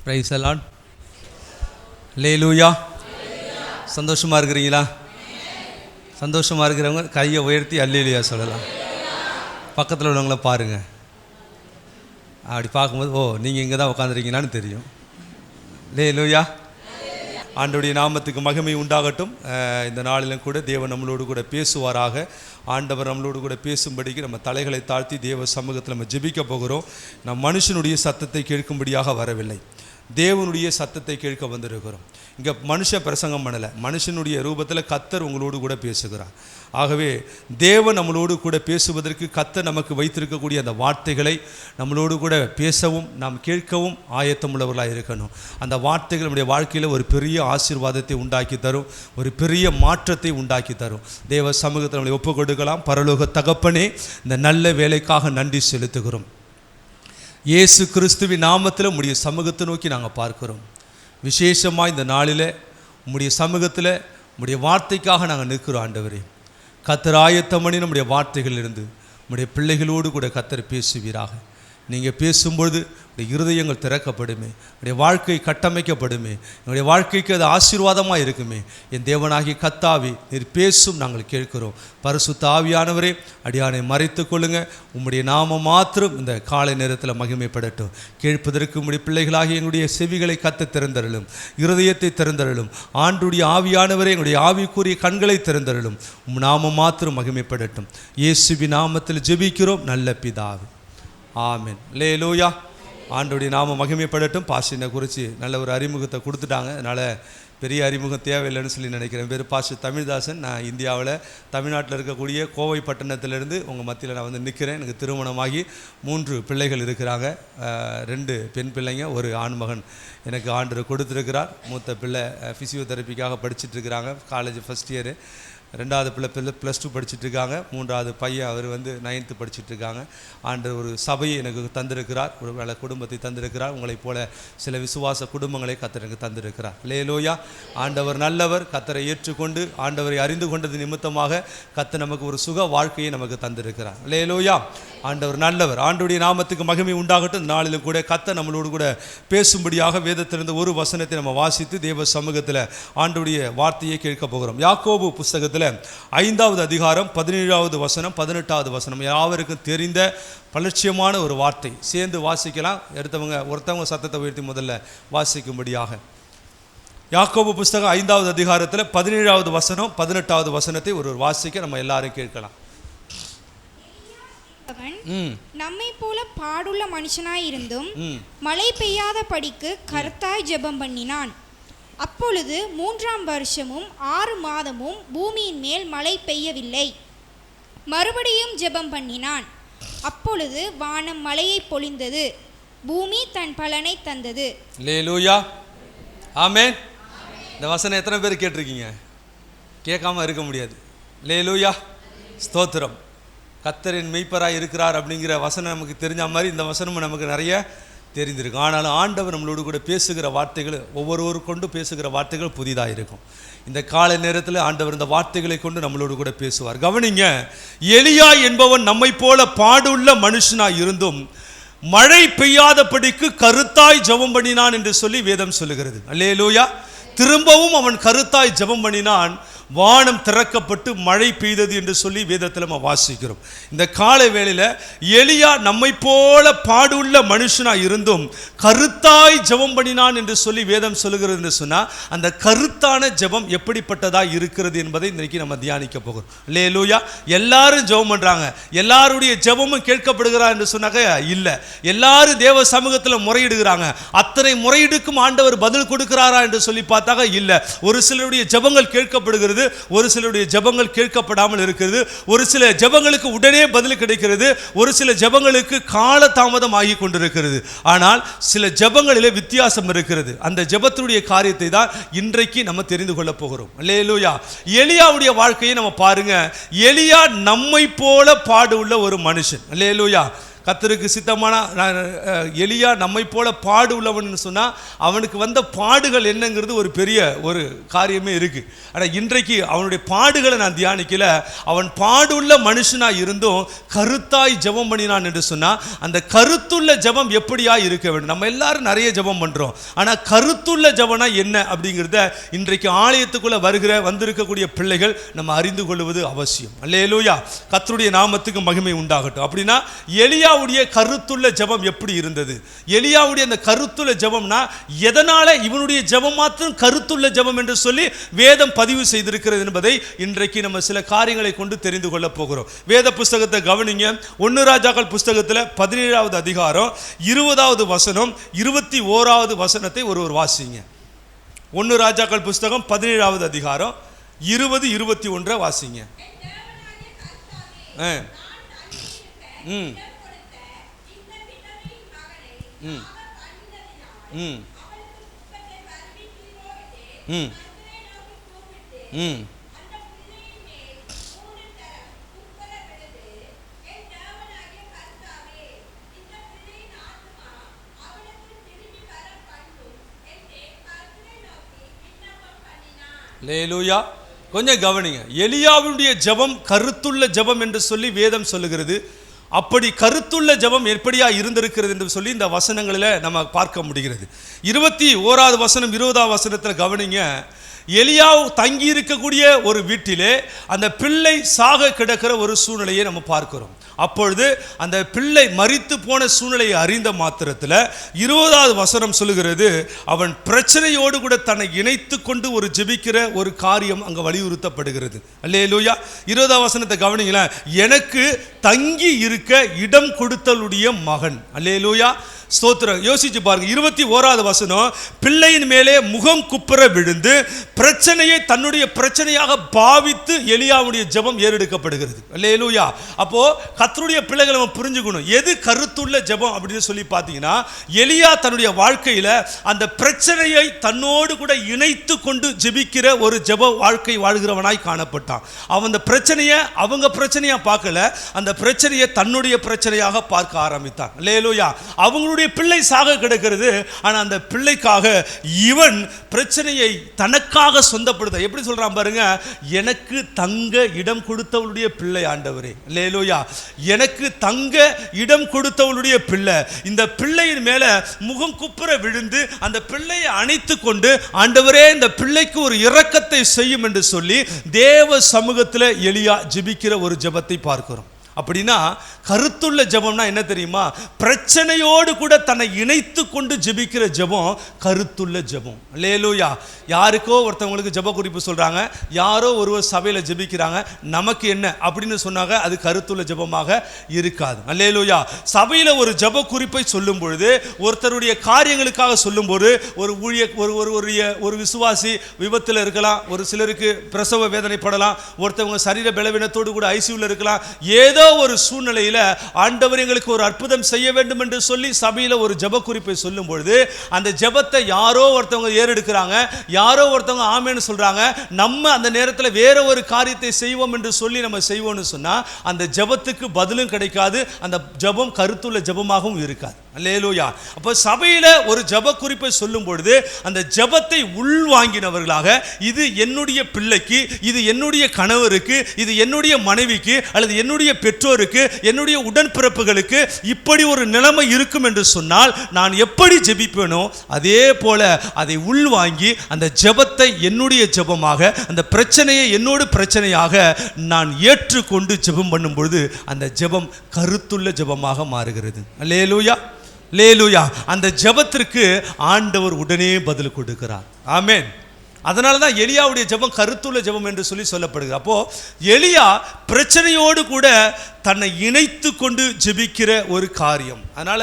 Praise the Lord. அல்லேலூயா. சந்தோஷமாக இருக்கிறீங்களா? சந்தோஷமாக இருக்கிறவங்க கையை உயர்த்தி அல்லேலூயா சொல்லலாம். பக்கத்தில் உள்ளவங்கள பாருங்கள். அப்படி பார்க்கும்போது ஓ நீங்கள் இங்கே தான் உட்காந்துருக்கீங்களான்னு தெரியும். அல்லேலூயா. ஆண்டவருடைய நாமத்துக்கு மகிமை உண்டாகட்டும். இந்த நாளிலும் கூட தேவன் நம்மளோடு கூட பேசுவாராக. ஆண்டவர் நம்மளோடு கூட பேசும்படிக்கு நம்ம தலைகளை தாழ்த்தி தேவ சமூகத்தில் நம்ம ஜெபிக்க போகிறோம். நம் மனுஷனுடைய சத்தத்தை கேட்கும்படியாக வரவில்லை, தேவனுடைய சத்தத்தை கேட்க வந்திருக்கிறோம். இங்கே மனுஷ பிரசங்கம் பண்ணலை, மனுஷனுடைய ரூபத்தில் கர்த்தர் உங்களோடு கூட பேசுகிறார். ஆகவே தேவன் நம்மளோடு கூட பேசுவதற்கு கர்த்தர் நமக்கு வைத்திருக்கக்கூடிய அந்த வார்த்தைகளை நம்மளோடு கூட பேசவும் நாம் கேட்கவும் ஆயத்தமுள்ளவர்களாக இருக்கணும். அந்த வார்த்தைகள் நம்முடைய வாழ்க்கையில் ஒரு பெரிய ஆசீர்வாதத்தை உண்டாக்கி தரும், ஒரு பெரிய மாற்றத்தை உண்டாக்கி தரும். தேவ சமூகத்தை நம்மளை ஒப்புக் கொடுக்கலாம். பரலோக தகப்பனே, இந்த நல்ல வேலைக்காக நன்றி செலுத்துகிறோம். இயேசு கிறிஸ்துவின் நாமத்தில் உம்முடைய சமூகத்தை நோக்கி நாங்கள் பார்க்கிறோம். விசேஷமாக இந்த நாளில் உம்முடைய சமூகத்தில் உம்முடைய வார்த்தைக்காக நாங்கள் நிற்கிறோம். ஆண்டவரே, கர்த்தர் ஆயத்தம் பண்ணி நம்முடைய வார்த்தைகளிலிருந்து உம்முடைய பிள்ளைகளோடு கூட கர்த்தர் பேசுவீராக. நீங்கள் பேசும்பொழுது உடைய இருதயங்கள் திறக்கப்படுமே, உடைய வாழ்க்கை கட்டமைக்கப்படுமே, என்னுடைய வாழ்க்கைக்கு அது ஆசீர்வாதமாக இருக்குமே. என் தேவனாகிய கர்த்தாவே, நீர் பேசும் நாங்கள் கேட்கிறோம். பரிசுத்த ஆவியானவரே, அடியானை மறைத்து கொள்ளுங்க. உம்முடைய நாமம் மாத்திரம் இந்த காலை நேரத்தில் மகிமைப்படட்டும். கேட்பதற்கு உம்முடைய பிள்ளைகளாகி எங்களுடைய செவிகளை கத்த திறந்தருளும், இருதயத்தை திறந்தருளும். ஆண்டுடைய ஆவியானவரே, எங்களுடைய ஆவிக்குரிய கண்களை திறந்தருளும். நாமம் மாத்திரம் மகிமைப்படட்டும். இயேசுவின் நாமத்தில் ஜெபிக்கிறோம் நல்ல பிதாவே, ஆமென். அல்லேலூயா. ஆண்டவருடைய நாமம் மகிமைப்படட்டும். பாஸ்டரை குறித்து நல்ல ஒரு அறிமுகத்தை கொடுத்துட்டாங்க, அதனால் பெரிய அறிமுகம் தேவையில்லைன்னு சொல்லி நினைக்கிறேன். பேர் பாஸ்டர் தமிழ்தாசன். நான் இந்தியாவில் தமிழ்நாட்டில் இருக்கக்கூடிய கோவை பட்டணத்திலிருந்து உங்கள் மத்தியில் நான் வந்து நிற்கிறேன். எனக்கு திருமணமாகி 3 பிள்ளைகள் இருக்கிறாங்க. 2 பெண் பிள்ளைங்க, ஒரு ஆண் மகன் எனக்கு ஆண்டவர் கொடுத்துருக்கிறார். மூத்த பிள்ளை ஃபிசியோதெரப்பிக்காக படிச்சுட்ருக்கிறாங்க, காலேஜ் ஃபஸ்ட் இயரு. 2வது பிள்ளை +2 படிச்சுட்ருக்காங்க. 3வது பையன் அவர் வந்து 9th படிச்சுட்ருக்காங்க. ஆண்டவர் ஒரு சபையை எனக்கு தந்திருக்கிறார், ஒரு நல்ல குடும்பத்தை தந்திருக்கிறார். உங்களைப் போல சில விசுவாச குடும்பங்களை கர்த்தர் எனக்கு தந்திருக்கிறார். அல்லேலூயா. ஆண்டவர் நல்லவர். கர்த்தரை ஏற்றுக்கொண்டு ஆண்டவரை அறிந்து கொண்டது நிமித்தமாக கர்த்தர் நமக்கு ஒரு சுக வாழ்க்கையை நமக்கு தந்திருக்கிறார். அல்லேலூயா. ஆண்டவர் நல்லவர். ஆண்டவருடைய நாமத்துக்கு மகிமை உண்டாகட்டும். இந்த நாளிலும் கூட கர்த்தர் நம்மளோடு கூட பேசும்படியாக வேதத்திலிருந்து ஒரு வசனத்தை நம்ம வாசித்து தேவ சமூகத்தில் ஆண்டவருடைய வார்த்தையை கேட்க போகிறோம். யாக்கோபு புஸ்தகத்தில் 5வது அதிகாரம் 17வது வசனம் 18வது வசனம் யாவருக்கும் தெரிந்த பலட்சியமான ஒரு வார்த்தை. சேர்ந்து வாசிக்கலாம். ஒருத்தவங்க சத்தத்தை உயர்த்தி முதல்ல வாசிக்கும்படியாக. யாக்கோபு புஸ்தகம் 5வது அதிகாரத்தில் 17வது வசனம் 18வது வசனத்தை ஒரு வாசிக்க நம்ம எல்லாரும் கேட்கலாம். நம்மை போல பாடுள்ள மனுஷனாய் இருந்தும் மழை பெய்யாத படிக்கு கர்த்தாய் ஜெபம் பண்ணினான். அப்பொழுது 3ஆம் வருஷமும் 6 மாதமும் பூமியின் மேல் மழை பெய்யவில்லை. மறுபடியும் ஜெபம் பண்ணினான். அப்பொழுது வானம் மழையை பொழிந்தது, பூமி தன் பலனை தந்தது. அல்லேலூயா. ஆமென். இந்த வசனம் எத்தனை பேர் கேட்டிருக்கீங்க? கேட்காம இருக்க முடியாது. அல்லேலூயா. ஸ்தோத்திரம். கர்த்தரின் மெய்ப்பராய் இருக்கிறார் அப்படிங்கிற வசனம் நமக்கு தெரிஞ்ச மாதிரி இந்த வசனமும் நமக்கு நிறைய தெரிந்திருக்கும். ஆனாலும் ஆண்டவர் நம்மளோடு கூட பேசுகிற வார்த்தைகள், ஒவ்வொருவரும் கொண்டு பேசுகிற வார்த்தைகள் புதிதாக இருக்கும். இந்த காலை நேரத்தில் ஆண்டவர் இந்த வார்த்தைகளை கொண்டு நம்மளோடு கூட பேசுவார். கவனிங்க, எலியா என்பவன் நம்மை போல பாடுள்ள மனுஷனாய் இருந்தும் மழை பெய்யாதபடிக்கு கருத்தாய் ஜெபம் பண்ணினான் என்று சொல்லி வேதம் சொல்லுகிறது. அல்லேலூயா. திரும்பவும் அவன் கருத்தாய் ஜெபம் பண்ணினான், வானம் திறக்கப்பட்டு மழை பெய்தது என்று சொல்லி வேதத்தில் நம்ம வாசிக்கிறோம். இந்த காலை வேளையில் எலியா நம்மை போல பாடுள்ள மனுஷனாக இருந்தும் கருத்தாய் ஜெபம் பண்ணினான் என்று சொல்லி வேதம் சொல்லுகிறது என்று சொன்னால், அந்த கருத்தான ஜெபம் எப்படிப்பட்டதாக இருக்கிறது என்பதை இன்றைக்கு நம்ம தியானிக்க போகிறோம். அல்லேலூயா. எல்லாரும் ஜெபம் பண்ணுறாங்க, எல்லாருடைய ஜெபமும் கேட்கப்படுகிறா என்று சொன்னாக்க இல்லை. எல்லாரும் தேவ சமூகத்தில் முறையிடுகிறாங்க. அத்தனை முறையீடுக்கும் ஆண்டவர் பதில் கொடுக்கிறாரா என்று சொல்லி பார்த்தாக்க இல்லை. ஒரு சிலருடைய ஜெபங்கள் கேட்கப்படுகிறது, ஒரு சிலருடைய ஜெபங்கள் கேட்கப்படாமல் இருக்கிறது. ஒரு சில ஜெபங்களுக்கு உடனே பதில் கிடைக்கிறது, ஒரு சில ஜெபங்களுக்கு கால தாமதம் ஆகி கொண்டிருக்கிறது. ஆனால் சில ஜெபங்களிலே வித்தியாசம் இருக்கிறது. அந்த ஜெபத்துடைய காரியத்தை தான் இன்றைக்கு நம்ம தெரிந்து கொள்ள போகிறோம். அல்லேலூயா. எலியாவுடைய வாழ்க்கையை நம்ம பாருங்க. எலியா நம்மை போல பாடுள்ள ஒரு மனுஷன். அல்லேலூயா. கர்த்தருக்கு சித்தமான எலியா நம்மை போல பாடு உள்ளவன் சொன்னால் அவனுக்கு வந்த பாடுகள் என்னங்கிறது ஒரு பெரிய ஒரு காரியமே இருக்குது. ஆனால் இன்றைக்கு அவனுடைய பாடுகளை நான் தியானிக்கல. அவன் பாடுள்ள மனுஷனாக இருந்தும் கருத்தாய் ஜெபம் பண்ணினான் என்று சொன்னால் அந்த கருத்துள்ள ஜெபம் எப்படியா இருக்க வேண்டும். நம்ம எல்லாரும் நிறைய ஜெபம் பண்ணுறோம், ஆனால் கருத்துள்ள ஜெபம்னா என்ன அப்படிங்கிறத இன்றைக்கு ஆலயத்துக்குள்ளே வந்திருக்கக்கூடிய பிள்ளைகள் நம்ம அறிந்து கொள்வது அவசியம். அல்லேலூயா, கர்த்தருடைய நாமத்துக்கு மகிமை உண்டாகட்டும். அப்படின்னா எலியாவுடைய கருத்துள்ள ஜெபம் எப்படி இருந்தது? எலியாவுடைய அந்த கருத்துள்ள ஜெபம்னா எதனால இவனுடைய ஜெபம் மாத்திரம் கருத்துள்ள ஜெபம் என்று சொல்லி வேதம் பதிவு செய்திருக்கிறது என்பதை இன்றைக்கு நம்ம சில காரியங்களை கொண்டு தெரிந்து கொள்ள போகிறோம். வேத புஸ்தகத்தை கவனிங்க. 1 ராஜாக்கள் புஸ்தகத்தில் 17வது அதிகாரம் 20வது வசனம் 21வது வசனத்தை ஒருவர் வாசிங்க. 1 ராஜாக்கள் புஸ்தகம் 17வது அதிகாரம் 20, 21 வாசிங்க. அல்லேலூயா. கொஞ்சம் கவனிங்க. எலியாவுடைய ஜெபம் கருத்துள்ள ஜெபம் என்று சொல்லி வேதம் சொல்லுகிறது. அப்படி கருத்துள்ள ஜெபம் எப்படியா இருந்திருக்கிறது என்று சொல்லி இந்த வசனங்களில் நம்ம பார்க்க முடிகிறது. 21வது வசனம் 20வது வசனத்தில் கவனிங்க. எலியா தங்கி இருக்கக்கூடிய ஒரு வீட்டிலே அந்த பிள்ளை சாக கிடக்கிற ஒரு சூழ்நிலையை நம்ம பார்க்கிறோம். அப்பொழுது அந்த பிள்ளை மரித்து போன சூழ்நிலையை அறிந்த மாத்திரத்தில் 20வது வசனம் சொல்லுகிறது, அவன் பிரச்சனையோடு கூட தன்னை இணைத்து கொண்டு ஒரு ஜெபிக்கிற ஒரு காரியம் அங்கே வலியுறுத்தப்படுகிறது. அல்லேலூயா. 20வது வசனத்தை கவனிங்களேன். எனக்கு தங்கி இருக்க இடம் கொடுத்தலுடைய மகன். அல்லேலூயா, ஸ்தோத்திரம். யோசிச்சு பாருங்க. 21வது வசனம், பிள்ளையின் மேலே முகம் குப்புற விழுந்து பிரச்சனையை தன்னுடைய பிரச்சனையாக பாவித்து எலியாவுடைய ஜெபம் ஏறெடுக்கப்படுகிறது. அல்லேலூயா. அப்போ கர்த்தருடைய பிள்ளைகளை நம்ம புரிஞ்சுக்கணும், எது கருத்துள்ள ஜெபம் அப்படின்னு சொல்லி பார்த்தீங்கன்னா, எலியா தன்னுடைய வாழ்க்கையில் அந்த பிரச்சனையை தன்னோடு கூட இணைத்து கொண்டு ஜெபிக்கிற ஒரு ஜெப வாழ்க்கை வாழ்கிறவனாய் காணப்பட்டான். அவன் அந்த பிரச்சனையை அவங்க பிரச்சனையா பார்க்கல, அந்த பிரச்சனையை தன்னுடைய பிரச்சனையாக பார்க்க ஆரம்பித்தான். அல்லேலூயா. அவங்களுடைய பிள்ளை சாக கிடக்கிறது, ஆனால் அந்த பிள்ளைக்காக இவன் பிரச்சனையை தனக்காக சொந்தப்படுத்த எப்படி சொல்றான் பாருங்க, எனக்கு தங்க இடம் கொடுத்தவளுடைய பிள்ளை ஆண்டவரே. அல்லேலூயா. எனக்கு தங்க இடம் கொடுத்தவளுடைய பிள்ளை, இந்த பிள்ளையின் மேல முகம் குப்புற விழுந்து அந்த பிள்ளையை அணைத்து கொண்டு ஆண்டவரே இந்த பிள்ளைக்கு ஒரு இரக்கத்தை செய்யும் என்று சொல்லி தேவ சமூகத்தில் எலியா ஜெபிக்கிற ஒரு ஜெபத்தை பார்க்கிறோம். அப்படின்னா கருத்துள்ள ஜெபம்னா என்ன தெரியுமா? பிரச்சனையோடு கூட தன்னை இணைத்து கொண்டு ஜெபிக்கிற ஜெபம் கருத்துள்ள ஜெபம். அல்லேலூயா. யாருக்கோ ஒருத்தவங்களுக்கு ஜெப குறிப்பு சொல்றாங்க, யாரோ ஒருவர் சபையில் ஜெபிக்கிறாங்க, நமக்கு என்ன அப்படின்னு சொன்னாங்க, அது கருத்துள்ள ஜெபமாக இருக்காது. அல்லேலூயா. சபையில் ஒரு ஜெப குறிப்பை சொல்லும் பொழுது, ஒருத்தருடைய காரியங்களுக்காக சொல்லும்போது, ஒரு ஒரு விசுவாசி விபத்தில் இருக்கலாம், ஒரு சிலருக்கு பிரசவ வேதனைப்படலாம், ஒருத்தவங்க சரீர பலவீனத்தோடு கூட ஐசியூவில் இருக்கலாம். ஏதோ ஒரு சூழ்நிலையில் ஆண்டவர் எங்களுக்கு ஒரு அற்புதம் செய்ய வேண்டும் என்று சொல்லி சபையில் ஒரு ஜெப குறிப்பை சொல்லும் பொழுது, அந்த ஜெபத்தை யாரோ ஒருத்தவங்க ஏறெடுக்கிறாங்க, யாரோ ஒருத்தவங்க ஆமேன்னு சொல்றாங்க. நம்ம அந்த நேரத்தில் வேற ஒரு காரியத்தை செய்வோம் என்று சொல்லி நம்ம செய்வோம்னு சொன்னா அந்த ஜெபத்துக்கு பதிலும் கிடைக்காது, அந்த ஜெபம் கருத்துள்ள ஜெபமாகவும் இருக்காது. அல்லேலூயா. அப்போ சபையில் ஒரு ஜெப குறிப்பை சொல்லும் பொழுது அந்த ஜெபத்தை உள்வாங்கினவர்களாக, இது என்னுடைய பிள்ளைக்கு, இது என்னுடைய கணவருக்கு, இது என்னுடைய மனைவிக்கு, அல்லது என்னுடைய பெற்றோருக்கு, என்னுடைய உடன்பிறப்புகளுக்கு இப்படி ஒரு நிலைமை இருக்கும் என்று சொன்னால் நான் எப்படி ஜெபிப்பேனோ அதே போல அதை உள்வாங்கி அந்த ஜெபத்தை என்னுடைய ஜெபமாக, அந்த பிரச்சனையை என்னோட பிரச்சனையாக நான் ஏற்றுக்கொண்டு ஜெபம் பண்ணும் பொழுது அந்த ஜெபம் கருத்துள்ள ஜெபமாக மாறுகிறது. அல்லேலூயா. அல்லேலூயா. அந்த ஜெபத்திற்கு ஆண்டவர் உடனே பதில் கொடுக்கிறார். ஆமென். அதனால தான் எலியாவுடைய ஜெபம் கருத்துள்ள ஜெபம் என்று சொல்லி சொல்லப்படுகிறது. அப்போ எலியா பிரச்சனையோடு கூட தன்னை இணைத்து கொண்டு ஜெபிக்கிற ஒரு காரியம். அதனால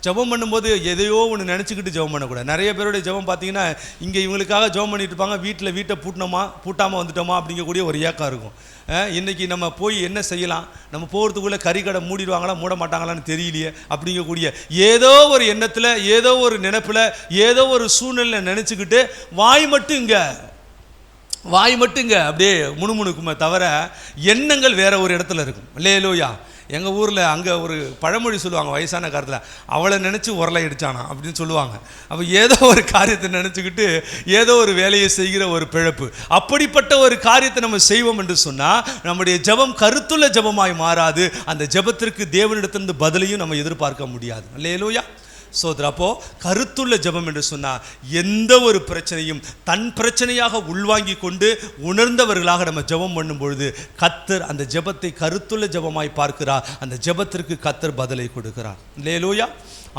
ஜெபம் பண்ணும்போது எதையோ ஒன்று நினச்சிக்கிட்டு ஜெபம் பண்ணக்கூடாது. நிறைய பேருடைய ஜெபம் பார்த்தீங்கன்னா, இங்கே இவங்களுக்காக ஜெபம் பண்ணிட்டு இருப்பாங்க, வீட்டை பூட்டாமல் வந்துட்டோமா அப்படிங்கக்கூடிய ஒரு ஏக்கம் இருக்கும். இன்றைக்கி நம்ம போய் என்ன செய்யலாம், நம்ம போகிறதுக்குள்ளே கறிக்கடை மூடிடுவாங்களா மூட மாட்டாங்களான்னு தெரியலையே அப்படிங்கக்கூடிய ஏதோ ஒரு எண்ணத்தில், ஏதோ ஒரு நினைப்பில், ஏதோ ஒரு சூழ்நிலை நினச்சிக்கிட்டு வாய் மட்டும் இங்கே அப்படியே முணுமுணுக்குமே தவிர எண்ணங்கள் வேற ஒரு இடத்துல இருக்கும். அல்லேலூயா. எங்கள் ஊரில் அங்கே ஒரு பழமொழி சொல்லுவாங்க, வயசான காலத்தில் அவளை நினச்சி உரலை அடித்தானா அப்படின்னு சொல்லுவாங்க. அப்போ ஏதோ ஒரு காரியத்தை நினச்சிக்கிட்டு ஏதோ ஒரு வேலையை செய்கிற ஒரு பிழப்பு. அப்படிப்பட்ட ஒரு காரியத்தை நம்ம செய்வோம் என்று சொன்னால் நம்முடைய ஜெபம் கருத்துள்ள ஜெபமாய் மாறாது. அந்த ஜெபத்திற்கு தேவனிடத்திலிருந்து பதிலையும் நம்ம எதிர்பார்க்க முடியாது. அல்லேலூயா. அப்போ கருத்துள்ள ஜெபம் என்று சொன்னால் எந்த ஒரு பிரச்சனையும் தன் பிரச்சனையாக உள்வாங்கி கொண்டு உணர்ந்தவர்களாக நம்ம ஜெபம் பண்ணும் பொழுது கர்த்தர் அந்த ஜெபத்தை கருத்துள்ள ஜெபமாய் பார்க்கிறார். அந்த ஜெபத்திற்கு கர்த்தர் பதிலை கொடுக்கிறார். அல்லேலூயா.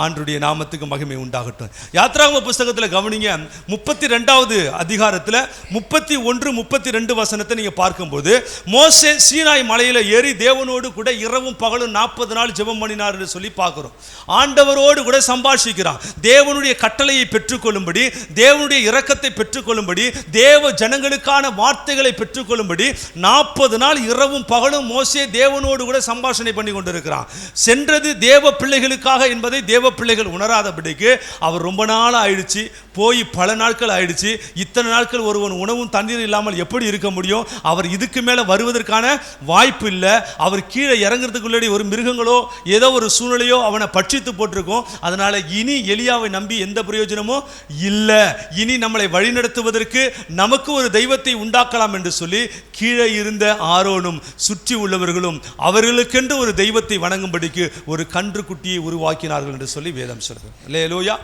ஆண்டவருடைய நாமத்துக்கு மகிமை உண்டாகட்டும். யாத்ராகம புஸ்தகத்தில் கவனிங்க, 32வது அதிகாரத்தில் 31, 32 வசனத்தை நீங்கள் பார்க்கும்போது மோசே சீனாய் மலையில் ஏறி தேவனோடு கூட இரவும் பகலும் 40 நாள் ஜெபம் பண்ணினார் என்று சொல்லி பார்க்குறோம். ஆண்டவரோடு கூட சம்பாஷிக்கிறான். தேவனுடைய கட்டளையை பெற்றுக்கொள்ளும்படி, தேவனுடைய இரக்கத்தை பெற்றுக்கொள்ளும்படி, தேவ ஜனங்களுக்கான வார்த்தைகளை பெற்றுக்கொள்ளும்படி 40 நாள் இரவும் பகலும் மோசே தேவனோடு கூட சம்பாஷணை பண்ணி கொண்டிருக்கிறான். சென்றது தேவ பிள்ளைகளுக்காக என்பதை தேவ பிள்ளைகள் உணராதபடிக்கு அவர் ரொம்ப நாள் ஆயிடுச்சு, போய் பல நாட்கள் ஆயிடுச்சு. இத்தனை நாட்கள் ஒருவன் உணவும் தண்ணீர் இல்லாமல் எப்படி இருக்க முடியும்? அவர் இதுக்கு மேலே வருவதற்கான வாய்ப்பு இல்லை. அவர் கீழே இறங்குறதுக்குள்ளே ஒரு மிருகங்களோ ஏதோ ஒரு சூழ்நிலையோ அவனை பட்சித்து போட்டிருக்கோம். அதனால இனி எலியாவை நம்பி எந்த பிரயோஜனமும் இல்லை. இனி நம்மளை வழிநடத்துவதற்கு நமக்கு ஒரு தெய்வத்தை உண்டாக்கலாம் என்று சொல்லி கீழே இருந்த ஆரோனும் சுற்றி உள்ளவர்களும் அவர்களுக்கென்று ஒரு தெய்வத்தை வணங்கும்படிக்கு ஒரு கன்று குட்டியை உருவாக்கினார்கள் என்று சொல்லி வேதம் சொல்கிறது. அல்லேலூயா.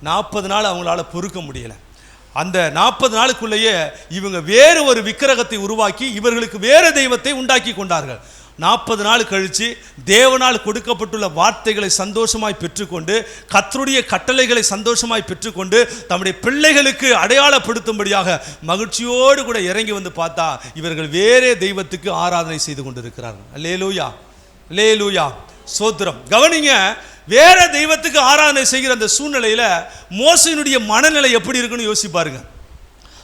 40 நாள் அவங்களால பொறுக்க முடியல. அந்த 40 நாளுக்குள்ளேயே இவங்க வேறு ஒரு விக்கிரகத்தை உருவாக்கி இவர்களுக்கு வேறு தெய்வத்தை உண்டாக்கி கொண்டார்கள். 40 நாள் கழித்து தேவனால் கொடுக்கப்பட்டுள்ள வார்த்தைகளை சந்தோஷமாய் பெற்றுக்கொண்டு, கர்த்தருடைய கட்டளைகளை சந்தோஷமாய் பெற்றுக்கொண்டு தம்முடைய பிள்ளைகளுக்கு அடையாளப்படுத்தும்படியாக மகிழ்ச்சியோடு கூட இறங்கி வந்து பார்த்தா இவர்கள் வேறே தெய்வத்துக்கு ஆராதனை செய்து கொண்டிருக்கிறார்கள். அல்லேலூயா, அல்லேலூயா, சோத்திரம். கவனிங்க, வேற தெய்வத்துக்கு ஆராதனை செய்கிற அந்த சூழ்நிலையில் மோசேயினுடைய மனநிலை எப்படி இருக்குன்னு யோசிப்பாருங்க.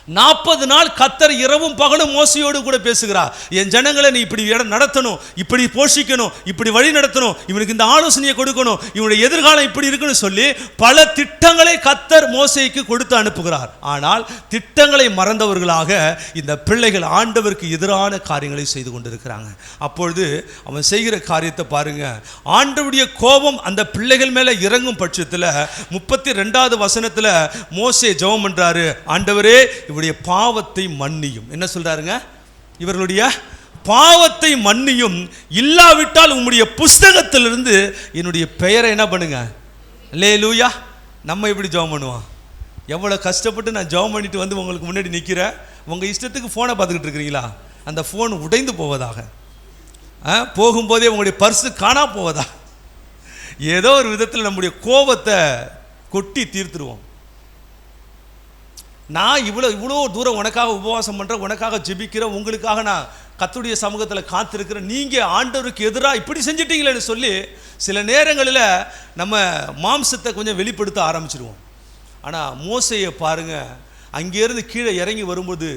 40 நாள் கர்த்தர் இரவும் பகலும் மோசையோடு கூட பேசுகிறார். என் ஜனங்களை நீ இப்படி நடத்தணும், இப்படி போஷிக்கணும், இப்படி வழி நடத்தணும், இவனுக்கு இந்த ஆலோசனையை கொடுக்கணும், இவனுடைய எதிர்காலம் இப்படி இருக்குன்னு சொல்லி பல திட்டங்களை கர்த்தர் மோசேக்கு கொடுத்து அனுப்புகிறார். ஆனால் திட்டங்களை மறந்தவர்களாக இந்த பிள்ளைகள் ஆண்டவருக்கு எதிரான காரியங்களை செய்து கொண்டிருக்கிறாங்க. அப்பொழுது அவன் செய்கிற காரியத்தை பாருங்க. ஆண்டவருடைய கோபம் அந்த பிள்ளைகள் மேல இறங்கும் பட்சத்தில் 32வது வசனத்தில் மோசே ஜெபம் பண்றாரு. ஆண்டவரே, இவருடைய பாவத்தை மன்னியும். என்ன சொல்றாருங்க? இவர்களுடைய பாவத்தை மன்னியும், இல்லாவிட்டால் உம்முடைய புஸ்தகத்திலிருந்து என்னுடைய பெயரை என்ன பண்ணுங்க. அல்லேலூயா. நம்ம எப்படி ஜெபம் பண்ணுவோம்? எவ்வளோ கஷ்டப்பட்டு நான் ஜெபம் பண்ணிட்டு வந்து உங்களுக்கு முன்னாடி நிற்கிறேன். உங்கள் இஷ்டத்துக்கு ஃபோனை பார்த்துக்கிட்டு இருக்கிறீங்களா? அந்த ஃபோன் உடைந்து போவதாக, போகும்போதே உங்களுடைய பர்ஸு காணா போவதா, ஏதோ ஒரு விதத்தில் நம்முடைய கோபத்தை கொட்டி தீர்த்துருவோம். நான் இவ்வளோ தூரம் உனக்காக உபவாசம் பண்ணுறேன், உனக்காக ஜெபிக்கிறேன், உங்களுக்காக நான் கர்த்தருடைய சமூகத்தில் காத்திருக்கிறேன், நீங்கள் ஆண்டவருக்கு எதிராக இப்படி செஞ்சிட்டீங்களேன்னு சொல்லி சில நேரங்களில் நம்ம மாம்சத்தை கொஞ்சம் வெளிப்படுத்த ஆரம்பிச்சிடுவோம். ஆனால் மோசேயை பாருங்கள், அங்கேருந்து கீழே இறங்கி வரும்போது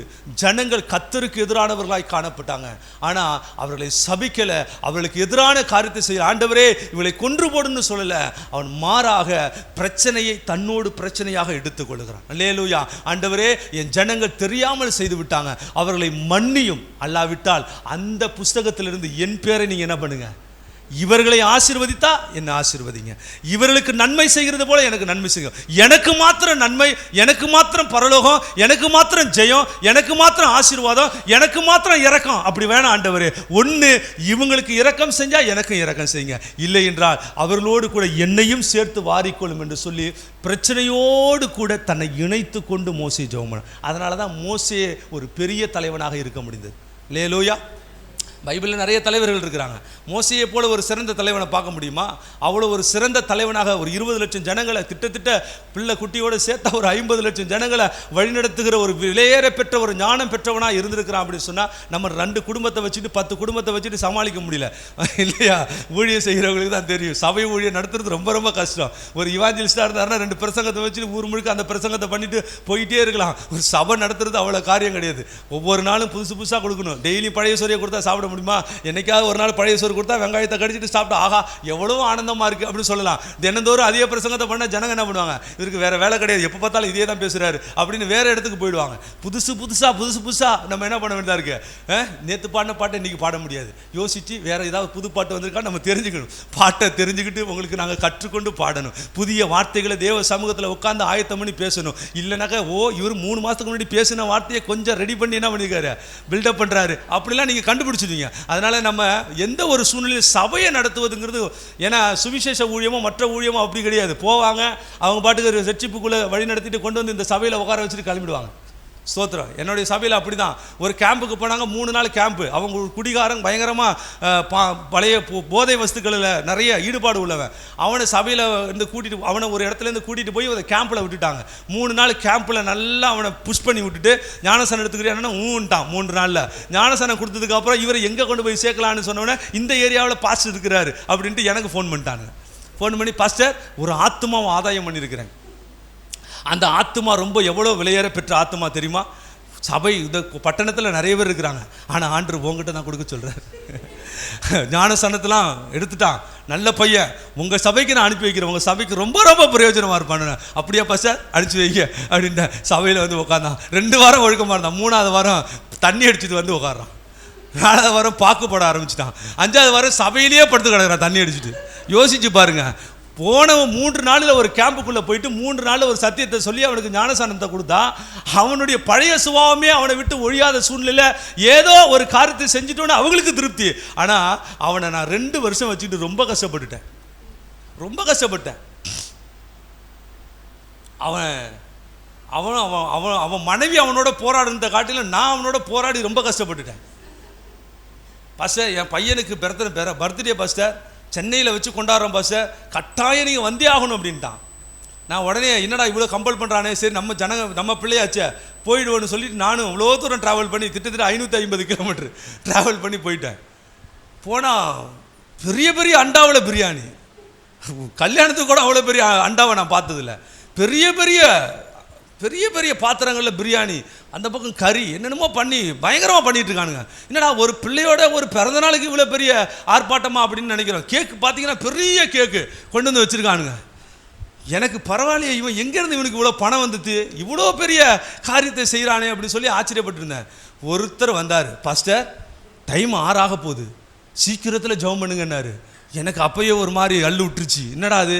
ஜனங்கள் கர்த்தருக்கு எதிரானவர்களாய் காணப்பட்டாங்க. ஆனால் அவர்களை சபிக்கலை, அவர்களுக்கு எதிரான காரியத்தை செய்ய ஆண்டவரே இவளை கொன்று போடுன்னு சொல்லலை. அவன் மாறாக பிரச்சனையை தன்னோடு பிரச்சனையாக எடுத்துக்கொள்கிறான். அல்லேலூயா. ஆண்டவரே, என் ஜனங்கள் தெரியாமல் செய்து விட்டாங்க, அவர்களை மன்னியும், அல்லாவிட்டால் அந்த புஸ்தகத்திலிருந்து என் பேரை நீங்கள் என்ன பண்ணுங்க, இவர்களை ஆசீர்வதித்தா என்ன ஆசீர்வதிங்க, இவர்களுக்கு நன்மை செய்கிறது போல எனக்கு நன்மை செய்யுங்க, எனக்கு மாத்திரம் நன்மை, எனக்கு மாத்திரம் பரலோகம், எனக்கு மாத்திரம் ஜெயம், எனக்கு மாத்திரம் ஆசீர்வாதம், எனக்கு மாத்திரம் இரக்கம். அப்படி வேணாம் ஆண்டவரே. ஒன்று, இவங்களுக்கு இரக்கம் செஞ்சா எனக்கும் இரக்கம் செய்யுங்க, இல்லை என்றால் அவர்களோடு கூட என்னையும் சேர்த்து வாரிக்கொள்ளும் என்று சொல்லி பிரச்சனையோடு கூட தன்னை இணைத்து கொண்டு மோசே ஜெபம் பண்ணார். அதனால தான் மோசே ஒரு பெரிய தலைவனாக இருக்க முடிந்தது. அல்லேலூயா. பைபிளில் நிறைய தலைவர்கள் இருக்கிறாங்க. மோசையை போல ஒரு சிறந்த தலைவனை பார்க்க முடியுமா? அவ்வளோ ஒரு சிறந்த தலைவனாக ஒரு 20 லட்சம் ஜனங்களை திட்டத்திட்ட பிள்ளை குட்டியோடு சேர்த்தா ஒரு 50 லட்சம் ஜனங்களை வழிநடத்துகிற ஒரு விலையேற பெற்ற ஒரு ஞானம் பெற்றவனாக இருந்திருக்கிறான். அப்படின்னு சொன்னால் நம்ம 2 குடும்பத்தை வச்சுட்டு 10 குடும்பத்தை வச்சுட்டு சமாளிக்க முடியல இல்லையா? ஊழியம் செய்கிறவங்களுக்கு தான் தெரியும், சபை ஊழியம் நடத்துறது ரொம்ப ரொம்ப கஷ்டம். ஒரு இவாஞ்சலிஸ்டாக இருந்தாருன்னா 2 பிரசங்கத்தை வச்சுட்டு ஊர் முழுக்க அந்த பிரசங்கத்தை பண்ணிட்டு போயிட்டே இருக்கலாம். ஒரு சபை நடத்துறது அவ்வளோ காரியம் கிடையாது. ஒவ்வொரு நாளும் புதுசு புதுசாக கொடுக்கணும். டெய்லி பழைய சோரியை கொடுத்தா சாப்பிட முடியுமா? என்னைக்காவது ஒரு நாள் பழைய சோறு கொடுத்தா வெங்காயத்தை கடிச்சிட்டு சாப்பிட்டு ஆகா எவ்வளோ ஆனந்தமாக இருக்குது அப்படின்னு சொல்லலாம். தினந்தோறும் அதே பிரசங்கத்தை பண்ணால் ஜனங்க என்ன பண்ணுவாங்க, இவருக்கு வேறு வேலை கிடையாது, எப்போ பார்த்தாலும் இதே தான் பேசுகிறாரு அப்படின்னு வேறு இடத்துக்கு போயிடுவாங்க. புதுசாக நம்ம என்ன பண்ண வேண்டியதாக இருக்குது? நேற்று பாடின பாட்டை இன்றைக்கி பாட முடியாது, யோசித்து வேறு ஏதாவது புது பாட்டு வந்திருக்கா நம்ம தெரிஞ்சுக்கணும். பாட்டை தெரிஞ்சுக்கிட்டு உங்களுக்கு நாங்கள் கற்றுக்கொண்டு பாடணும். புதிய வார்த்தைகளை தேவ சமூகத்தில் உட்காந்து ஆயத்தம் பண்ணி பேசணும். இல்லைனாக்கா இவர் 3 மாதத்துக்கு முன்னாடி பேசின வார்த்தையை கொஞ்சம் ரெடி பண்ணி என்ன பண்ணியிருக்காரு, பில்டப் பண்ணுறாரு, அப்படிலாம் நீங்கள் கண்டுபிடிச்சிடுவீங்க. அதனால் நம்ம எந்த ஒரு சூழ்நிலையில் சபையை நடத்துவதுங்கிறது, ஏன்னா சுவிசேஷ ஊழியமோ மற்ற ஊழியமோ அப்படி கிடையாது. போவாங்க அவங்க பாட்டுக்கு ரட்சிப்புக்குள்ளே வழி நடத்திட்டு கொண்டு வந்து இந்த சபையில் உட்கார வச்சுட்டு கிளம்பிடுவாங்க. ஸ்தோத்திரம். என்னுடைய சபையில் அப்படி தான். ஒரு கேம்புக்கு போனாங்க, 3 நாள் கேம்ப்பு. அவங்க ஒரு குடிகாரன், பயங்கரமாக பழைய போதை வஸ்துக்களில் நிறைய ஈடுபாடு உள்ளவன். அவனை சபையில் இருந்து கூட்டிகிட்டு, அவனை ஒரு இடத்துலேருந்து கூட்டிகிட்டு போய் ஒரு கேம்பில் விட்டுட்டாங்க. 3 நாள் கேம்பில் நல்லா அவனை புஷ் பண்ணி விட்டுட்டு ஞானசனம் எடுத்துக்கிறியான்னா ஊன்ட்டான். 3 நாளில் ஞானசனம் கொடுத்ததுக்கப்புறம் இவரை எங்கே கொண்டு போய் சேர்க்கலான்னு சொன்னோன்னே இந்த ஏரியாவில் பாஸ்டர் இருக்கிறாரு அப்படின்ட்டு எனக்கு ஃபோன் பண்ணிட்டாங்க. ஃபோன் பண்ணி, பாஸ்டர் ஒரு ஆத்துமாவை ஆதாயம் பண்ணியிருக்கிறேன். அந்த ஆத்துமா ரொம்ப எவ்வளோ விலையேற பெற்ற ஆத்துமா தெரியுமா? சபை இந்த பட்டணத்தில் நிறைய பேர் இருக்கிறாங்க, ஆனால் ஆண்டவர் உங்ககிட்ட தான் கொடுக்க சொல்கிறார். ஞானசனத்தெலாம் எடுத்துட்டான், நல்ல பையன், உங்கள் சபைக்கு நான் அனுப்பி வைக்கிறேன், உங்கள் சபைக்கு ரொம்ப ரொம்ப பிரயோஜனமாக இருப்பான்னு. அப்படியா பாஸ்டர், அனுப்பிச்சி வைக்க அப்படின்ட்டு சபையில் வந்து உட்காந்தான். 2 வாரம் ஒழுக்கமாக இருந்தான். 3ஆவது வாரம் தண்ணி அடிச்சுட்டு வந்து உட்காரான். 4ஆவது வாரம் பாக்குப்பட ஆரம்பிச்சிட்டான். 5ஆவது வாரம் சபையிலேயே படுத்து கிடக்குறான் தண்ணி அடிச்சுட்டு. யோசிச்சு பாருங்க, போனவன் 3 நாளில் ஒரு கேம்புக்குள்ளே போயிட்டு 3 நாளில் ஒரு சத்தியத்தை சொல்லி அவனுக்கு ஞானசானத்தை கொடுத்தா, அவனுடைய பழைய சுபாவமே அவனை விட்டு ஒழியாத சூழ்நிலையில் ஏதோ ஒரு காரியத்தை செஞ்சுட்டோன்னு அவங்களுக்கு திருப்தி. ஆனால் அவனை நான் 2 வருஷம் வச்சுக்கிட்டு ரொம்ப கஷ்டப்பட்டுட்டேன். அவன் மனைவி அவனோட போராடுறத காட்டிலும் நான் அவனோட போராடி ரொம்ப கஷ்டப்பட்டுட்டேன். பாஸ்டர், என் பையனுக்கு பர்த்டே பாஸ்டர் சென்னையில் வச்சு கொண்டாடுறோம் பாஸ்டர், கட்டாயம் நீங்கள் வந்தே ஆகணும் அப்படின்ட்டான். நான் உடனே என்னடா இவ்வளோ கம்பல் பண்ணுறானே, சரி நம்ம பிள்ளையாச்சே போயிடுவோன்னு சொல்லிட்டு நானும் இவ்வளோ தூரம் ட்ராவல் பண்ணி கிட்டத்தட்ட 550 கிலோமீட்டர் ட்ராவல் பண்ணி போயிட்டேன். போனால் பெரிய பெரிய அண்டாவில் பிரியாணி, கல்யாணத்துக்கு கூட அவ்வளோ பெரிய அண்டாவை நான் பார்த்ததில்ல. பெரிய பெரிய பாத்திரங்களில் பிரியாணி, அந்த பக்கம் கறி, என்னென்னமோ பண்ணி பயங்கரமாக பண்ணிகிட்டு இருக்கானுங்க. என்னடா ஒரு பிள்ளையோட ஒரு பிறந்த நாளுக்கு இவ்வளோ பெரிய ஆர்ப்பாட்டமா அப்படின்னு நினைக்கிறோம். கேக்கு பார்த்தீங்கன்னா பெரிய கேக்கு கொண்டு வந்து வச்சுருக்கானுங்க. எனக்கு பரவாயில்லையே, இவன் எங்கேருந்து இவனுக்கு இவ்வளோ பணம் வந்துட்டு இவ்வளோ பெரிய காரியத்தை செய்கிறானே அப்படின்னு சொல்லி ஆச்சரியப்பட்டுருந்தேன். ஒருத்தர் வந்தார், பாஸ்டர் டைம் 6 ஆக போகுது, சீக்கிரத்தில் ஜெபம் பண்ணுங்கன்னாரு. எனக்கு அப்போயே ஒரு மாதிரி அள்ளு விட்டுருச்சு. என்னடா அது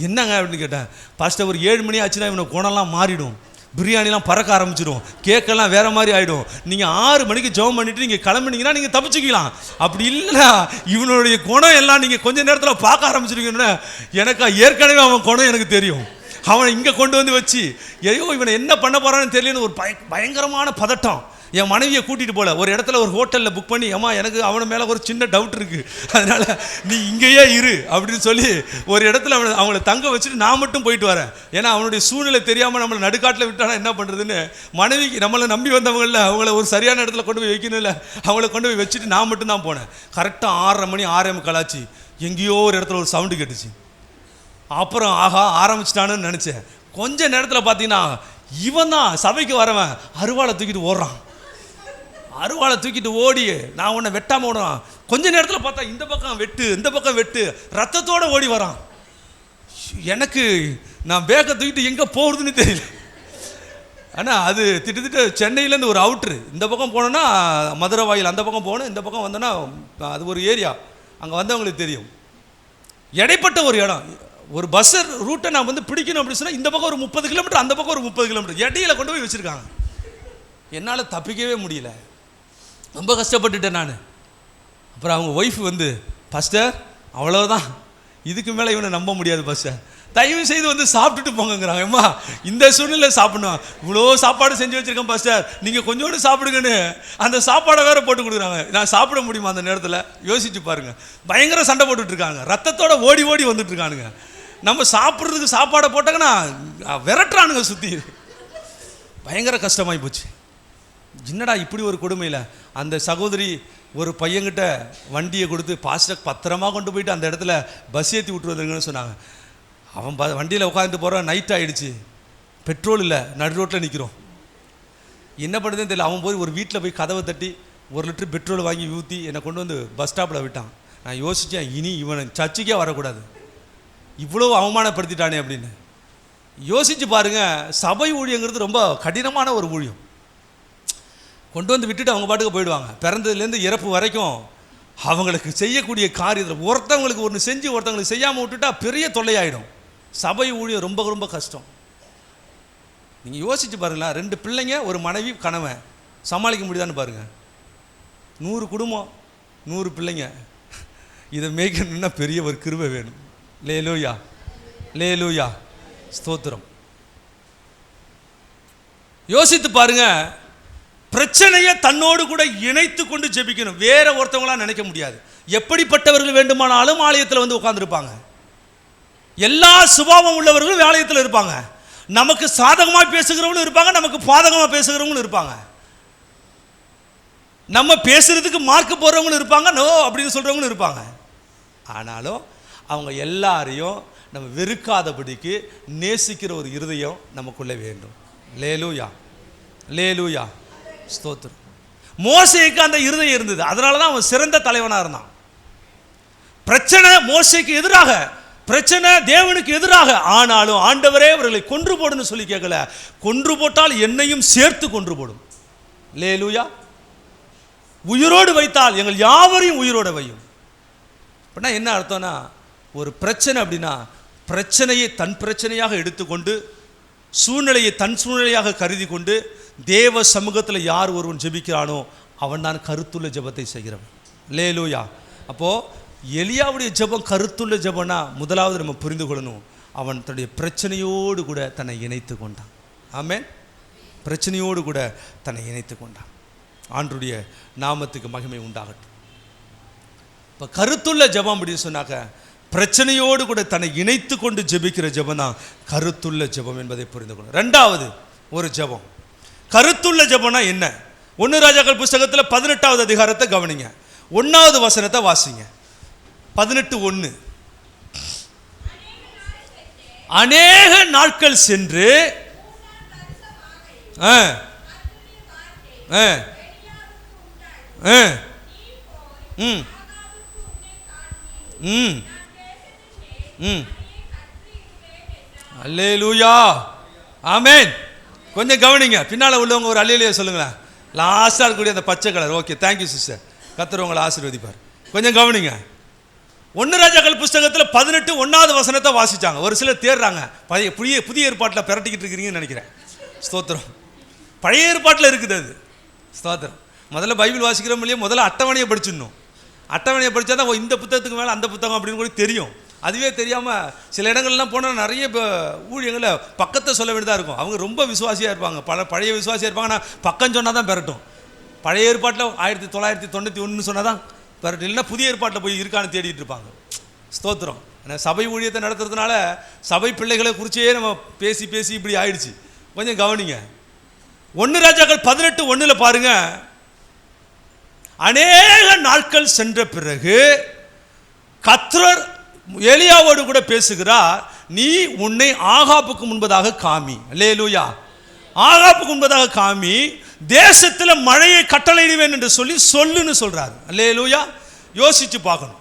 என்னங்க அப்படின்னு கேட்டேன். பாஸ்டர் ஒரு 7 மணி ஆச்சுன்னா இவனை குணம்லாம் மாறிடும், பிரியாணிலாம் பறக்க ஆரம்பிச்சிடும், கேக்கெல்லாம் வேறு மாதிரி ஆகிடும். நீங்கள் 6 மணிக்கு ஜெபம் பண்ணிவிட்டு நீங்கள் கிளம்புனீங்கன்னா நீங்கள் தப்பிச்சுக்கலாம். அப்படி இல்லைன்னா இவனுடைய குணம் எல்லாம் நீங்கள் கொஞ்சம் நேரத்தில் பார்க்க ஆரம்பிச்சிருக்கீங்கன்னா, எனக்கு ஏற்கனவே அவன் குணம் எனக்கு தெரியும். அவனை இங்கே கொண்டு வந்து வச்சு ஐயோ இவனை என்ன பண்ண போகிறான்னு தெரியலன்னு ஒரு பயங்கரமான பதட்டம். என் மனைவியை கூட்டிகிட்டு போகல, ஒரு இடத்துல ஒரு ஹோட்டலில் புக் பண்ணி, ஏமா எனக்கு அவனை மேலே ஒரு சின்ன டவுட் இருக்குது, அதனால் நீ இங்கேயே இரு அப்படின்னு சொல்லி ஒரு இடத்துல அவங்கள தங்க வச்சுட்டு நான் மட்டும் போயிட்டு வரேன். ஏன்னா அவனுடைய சூழ்நிலை தெரியாமல் நம்மளை நடுக்காட்டில் விட்டானா என்ன பண்ணுறதுன்னு மனைவிக்கு, நம்மளை நம்பி வந்தவங்களில் அவங்கள ஒரு சரியான இடத்துல கொண்டு போய் வைக்கணும் இல்லை, அவங்கள கொண்டு போய் வச்சுட்டு நான் மட்டும் தான் போனேன். கரெக்டாக 6:30 மணி 6:45 ஆச்சு. எங்கேயோ ஒரு இடத்துல ஒரு சவுண்டு கேட்டுச்சு. அப்புறம் ஆஹா ஆரம்பிச்சிட்டானுன்னு நினச்சேன். கொஞ்ச நேரத்தில் பார்த்தீங்கன்னா இவன் தான் சபைக்கு வரவன் அருவாளை தூக்கிட்டு ஓடுறான். அருவாளை தூக்கிட்டு ஓடி, நான் உன்னை வெட்டாமல் ஓடுறான். கொஞ்ச நேரத்தில் பார்த்தா இந்த பக்கம் வெட்டு ரத்தத்தோடு ஓடி வரான். எனக்கு நான் பேக்கை தூக்கிட்டு எங்கே போகிறதுன்னு தெரியல. ஆனால் அது திட்டத்தட்ட சென்னையிலேருந்து ஒரு அவுட்ரு, இந்த பக்கம் போனோன்னா மதுரை வாயில், அந்த பக்கம் போகணும், இந்த பக்கம் வந்தோன்னா அது ஒரு ஏரியா, அங்கே வந்தவங்களுக்கு தெரியும். இடைப்பட்ட ஒரு இடம், ஒரு பஸ் ரூட்டை நான் வந்து பிடிக்கணும் அப்படின்னு சொன்னால் இந்த பக்கம் ஒரு 30 கிலோமீட்டர், அந்த பக்கம் ஒரு 30 கிலோமீட்டர் இடையில கொண்டு போய் வச்சுருக்காங்க. என்னால் தப்பிக்கவே முடியல, ரொம்ப கஷ்டப்பட்டுட்டேன் நான். அப்புறம் அவங்க ஒய்ஃப் வந்து, பாஸ்டர் அவ்வளோதான், இதுக்கு மேலே இவனை நம்ப முடியாது பாஸ்டர், தயவு செய்து வந்து சாப்பிட்டுட்டு போங்கிறாங்க. அம்மா இந்த சூழ்நிலை சாப்பிடணும், இவ்வளோ சாப்பாடு செஞ்சு வச்சுருக்கேன் பாஸ்டர், நீங்கள் கொஞ்சோண்டு சாப்பிடுங்கன்னு அந்த சாப்பாடை வேறு போட்டு கொடுக்குறாங்க. நான் சாப்பிட முடியுமா அந்த நேரத்தில்? யோசிச்சு பாருங்கள். பயங்கர சண்டை போட்டுட்ருக்காங்க, ரத்தத்தோட ஓடி ஓடி வந்துட்டுருக்கானுங்க. நம்ம சாப்பிட்றதுக்கு சாப்பாடை போட்டாங்கன்னா விரட்டுறானுங்க சுற்றி. பயங்கர கஷ்டமாகி போச்சு. என்னடா இப்படி ஒரு கொடுமையில். அந்த சகோதரி ஒரு பையன்கிட்ட வண்டியை கொடுத்து, பாஸ்டர் பத்திரமா கொண்டு போயிட்டு அந்த இடத்துல பஸ் ஏற்றி விட்டு வந்துருங்கன்னு சொன்னாங்க. அவன் வண்டியில் உட்காந்துட்டு போகிறான், நைட் ஆகிடுச்சு, பெட்ரோல் இல்லை, நடு ரோட்டில் நிற்கிறோம், என்ன பண்ணுறதுன்னு தெரியல. அவன் போய் ஒரு வீட்டில் போய் கதவை தட்டி, 1 லிட்டர் பெட்ரோல் வாங்கி ஊற்றி என்னை கொண்டு வந்து பஸ் ஸ்டாப்பில் விட்டான். நான் யோசித்தேன், இனி இவனை சர்ச்சுக்கே வரக்கூடாது, இவ்வளோ அவமானப்படுத்திட்டானே அப்படின்னு. யோசித்து பாருங்கள், சபை ஊழியங்கிறது ரொம்ப கடினமான ஒரு ஊழியம். கொண்டு வந்து விட்டுட்டு அவங்க பாட்டுக்கு போயிடுவாங்க. பிறந்ததுலேருந்து இறப்பு வரைக்கும் அவங்களுக்கு செய்யக்கூடிய காரியத்தில் ஒருத்தவங்களுக்கு ஒன்று செஞ்சு ஒருத்தவங்களுக்கு செய்யாமல் விட்டுட்டா பெரிய தொல்லையாயிடும். சபை ஊழியம் ரொம்ப ரொம்ப கஷ்டம். நீங்கள் யோசிச்சு பாருங்களேன், 2 பிள்ளைங்க, ஒரு மனைவி, கணவன், சமாளிக்க முடியுதான்னு பாருங்கள். 100 குடும்பம், 100 பிள்ளைங்க. இதை மேய்க்கணும்னா பெரிய ஒரு கிருபை வேணும். லேலூயா, லேலூயா, ஸ்தோத்திரம். யோசித்து பாருங்க, பிரச்சனையை தன்னோடு கூட இணைத்து கொண்டு ஜெபிக்கணும். வேற ஒருத்தவங்களா நினைக்க முடியாது. எப்படிப்பட்டவர்கள் வேண்டுமானாலும் ஆலயத்தில் வந்து உட்கார்ந்துருப்பாங்க. எல்லா சுபாவம் உள்ளவர்களும் ஆலயத்தில் இருப்பாங்க. நமக்கு சாதகமாக பேசுகிறவங்களும் இருப்பாங்க, நமக்கு பாதகமாக பேசுகிறவங்களும் இருப்பாங்க. நம்ம பேசுறதுக்கு மார்க் போடுறவங்களும் இருப்பாங்க, நோ அப்படின்னு சொல்றவங்களும் இருப்பாங்க. ஆனாலும் அவங்க எல்லாரையும் நம்ம வெறுக்காதபடிக்கு நேசிக்கிற ஒரு இருதயம் நமக்குள்ளே வேண்டும். லேலூயா, லேலூயா, ஸ்தோத்திரம். மோசேக்கு அந்த இருதயம் இருந்தது, அதனால தான் அவன் சிறந்த தலைவனாக இருந்தான். பிரச்சனை மோசேக்கு எதிராக, பிரச்சனை தேவனுக்கு எதிராக. ஆனாலும் ஆண்டவரே அவர்களை கொன்று போடுன்னு சொல்லி கேட்கல, கொன்று போட்டால் என்னையும் சேர்த்து கொன்று போடும். லேலூயா, உயிரோடு வைத்தால் எங்கள் யாவரையும் உயிரோடு வையும். அப்படின்னா என்ன அர்த்தம்னா, ஒரு பிரச்சனை அப்படின்னா பிரச்சனையை தன் பிரச்சனையாக எடுத்துக்கொண்டு, சூழ்நிலையை தன் சூழ்நிலையாக கருதி கொண்டு தேவ சமூகத்தில் யார் ஒருவன் ஜெபிக்கிறானோ அவன் தான் கருத்துள்ள ஜெபத்தை செய்கிறவன். லேலூயா. அப்போது எலியாவுடைய ஜெபம் கருத்துள்ள ஜெபம்னா முதலாவது நம்ம புரிந்து கொள்ளணும், அவன் தன்னுடைய பிரச்சனையோடு கூட தன்னை இணைத்து கொண்டான். ஆமென். பிரச்சனையோடு கூட தன்னை இணைத்து கொண்டான். ஆண்டவருடைய நாமத்துக்கு மகிமை உண்டாகட்டும். இப்போ கருத்துள்ள ஜெபம் அப்படின்னு சொன்னாக்க பிரச்சனையோடு கூட தன்னை இணைத்து கொண்டு ஜெபிக்கிற ஜெபம் தான் கருத்துள்ள ஜெபம் என்பதை புரிந்து கொள்ளணும். 2வது ஒரு ஜெபம், கருத்துள்ள ஜெபம்னா என்ன? 1 ராஜாக்கள் புஸ்தகத்தில் 18வது அதிகாரத்தை கவனிங்க, 1வது வசனத்தை வாசிங்க. 18:1. அநேக நாட்கள் சென்று அல்லேலூயா, ஆமென். கொஞ்சம் கவனிங்க, பின்னால் உள்ளவங்க ஒரு அல்லேலூயா சொல்லுங்களேன். லாஸ்டாக இருக்கக்கூடிய அந்த பச்சை கலர். ஓகே, தேங்க்யூ சிஸ்டர், கர்த்தர் உங்களை ஆசீர்வதிப்பார். கொஞ்சம் கவனிங்க. 1 ராஜாக்கள் புஸ்தகத்தில் 18:1வது வசனத்தை வாசிச்சாங்க. ஒரு சிலர் தேடுறாங்க, புதிய ஏற்பாட்டில் பிரட்டிக்கிட்டு இருக்கிறீங்கன்னு நினைக்கிறேன். ஸ்தோத்திரம். பழைய ஏற்பாட்டில் இருக்குது அது. ஸ்தோத்திரம். முதல்ல பைபிள் வாசிக்கிறோம் இல்லையா, முதல்ல அட்டவணையை படிச்சிடணும். அட்டவணையை படித்தா தான் இந்த புத்தகத்துக்கு மேலே அந்த புத்தகம் அப்படின்னு கூட தெரியும். அதுவே தெரியாமல் சில இடங்கள்லாம் போனால் நிறைய ஊழியங்களை பக்கத்தை சொல்ல வேண்டியதாக இருக்கும். அவங்க ரொம்ப விசுவாசியாக இருப்பாங்க, பழைய விசுவாசியாக இருப்பாங்க. ஆனால் பக்கம் சொன்னால் தான் பெறட்டும். பழைய ஏற்பாட்டில் 1991 சொன்னால் தான் பெறட்டும், இல்லைன்னா புதிய ஏற்பாட்டில் போய் இருக்கான்னு தேடிட்டு இருப்பாங்க. ஸ்தோத்திரம். ஏன்னா சபை ஊழியத்தை நடத்துறதுனால சபை பிள்ளைகளை குறிச்சே நம்ம பேசி பேசி இப்படி ஆயிடுச்சு. கொஞ்சம் கவனிங்க. 1 ராஜாக்கள் 18:1 பாருங்க. அநேக நாட்கள் சென்ற பிறகு கர்த்தர் எலியாவோடு கூட பேசுகிறார், நீ உன்னை ஆகாப்புக்கு முன்பதாக காமி. அல்லேலூயா. ஆகாப்புக்கு முன்பதாக காமி, தேசத்தில் மழையை கட்டளையிடுவேன் என்று சொல்லுன்னு சொல்றாரு. அல்லேலூயா. யோசிச்சு பார்க்கணும்.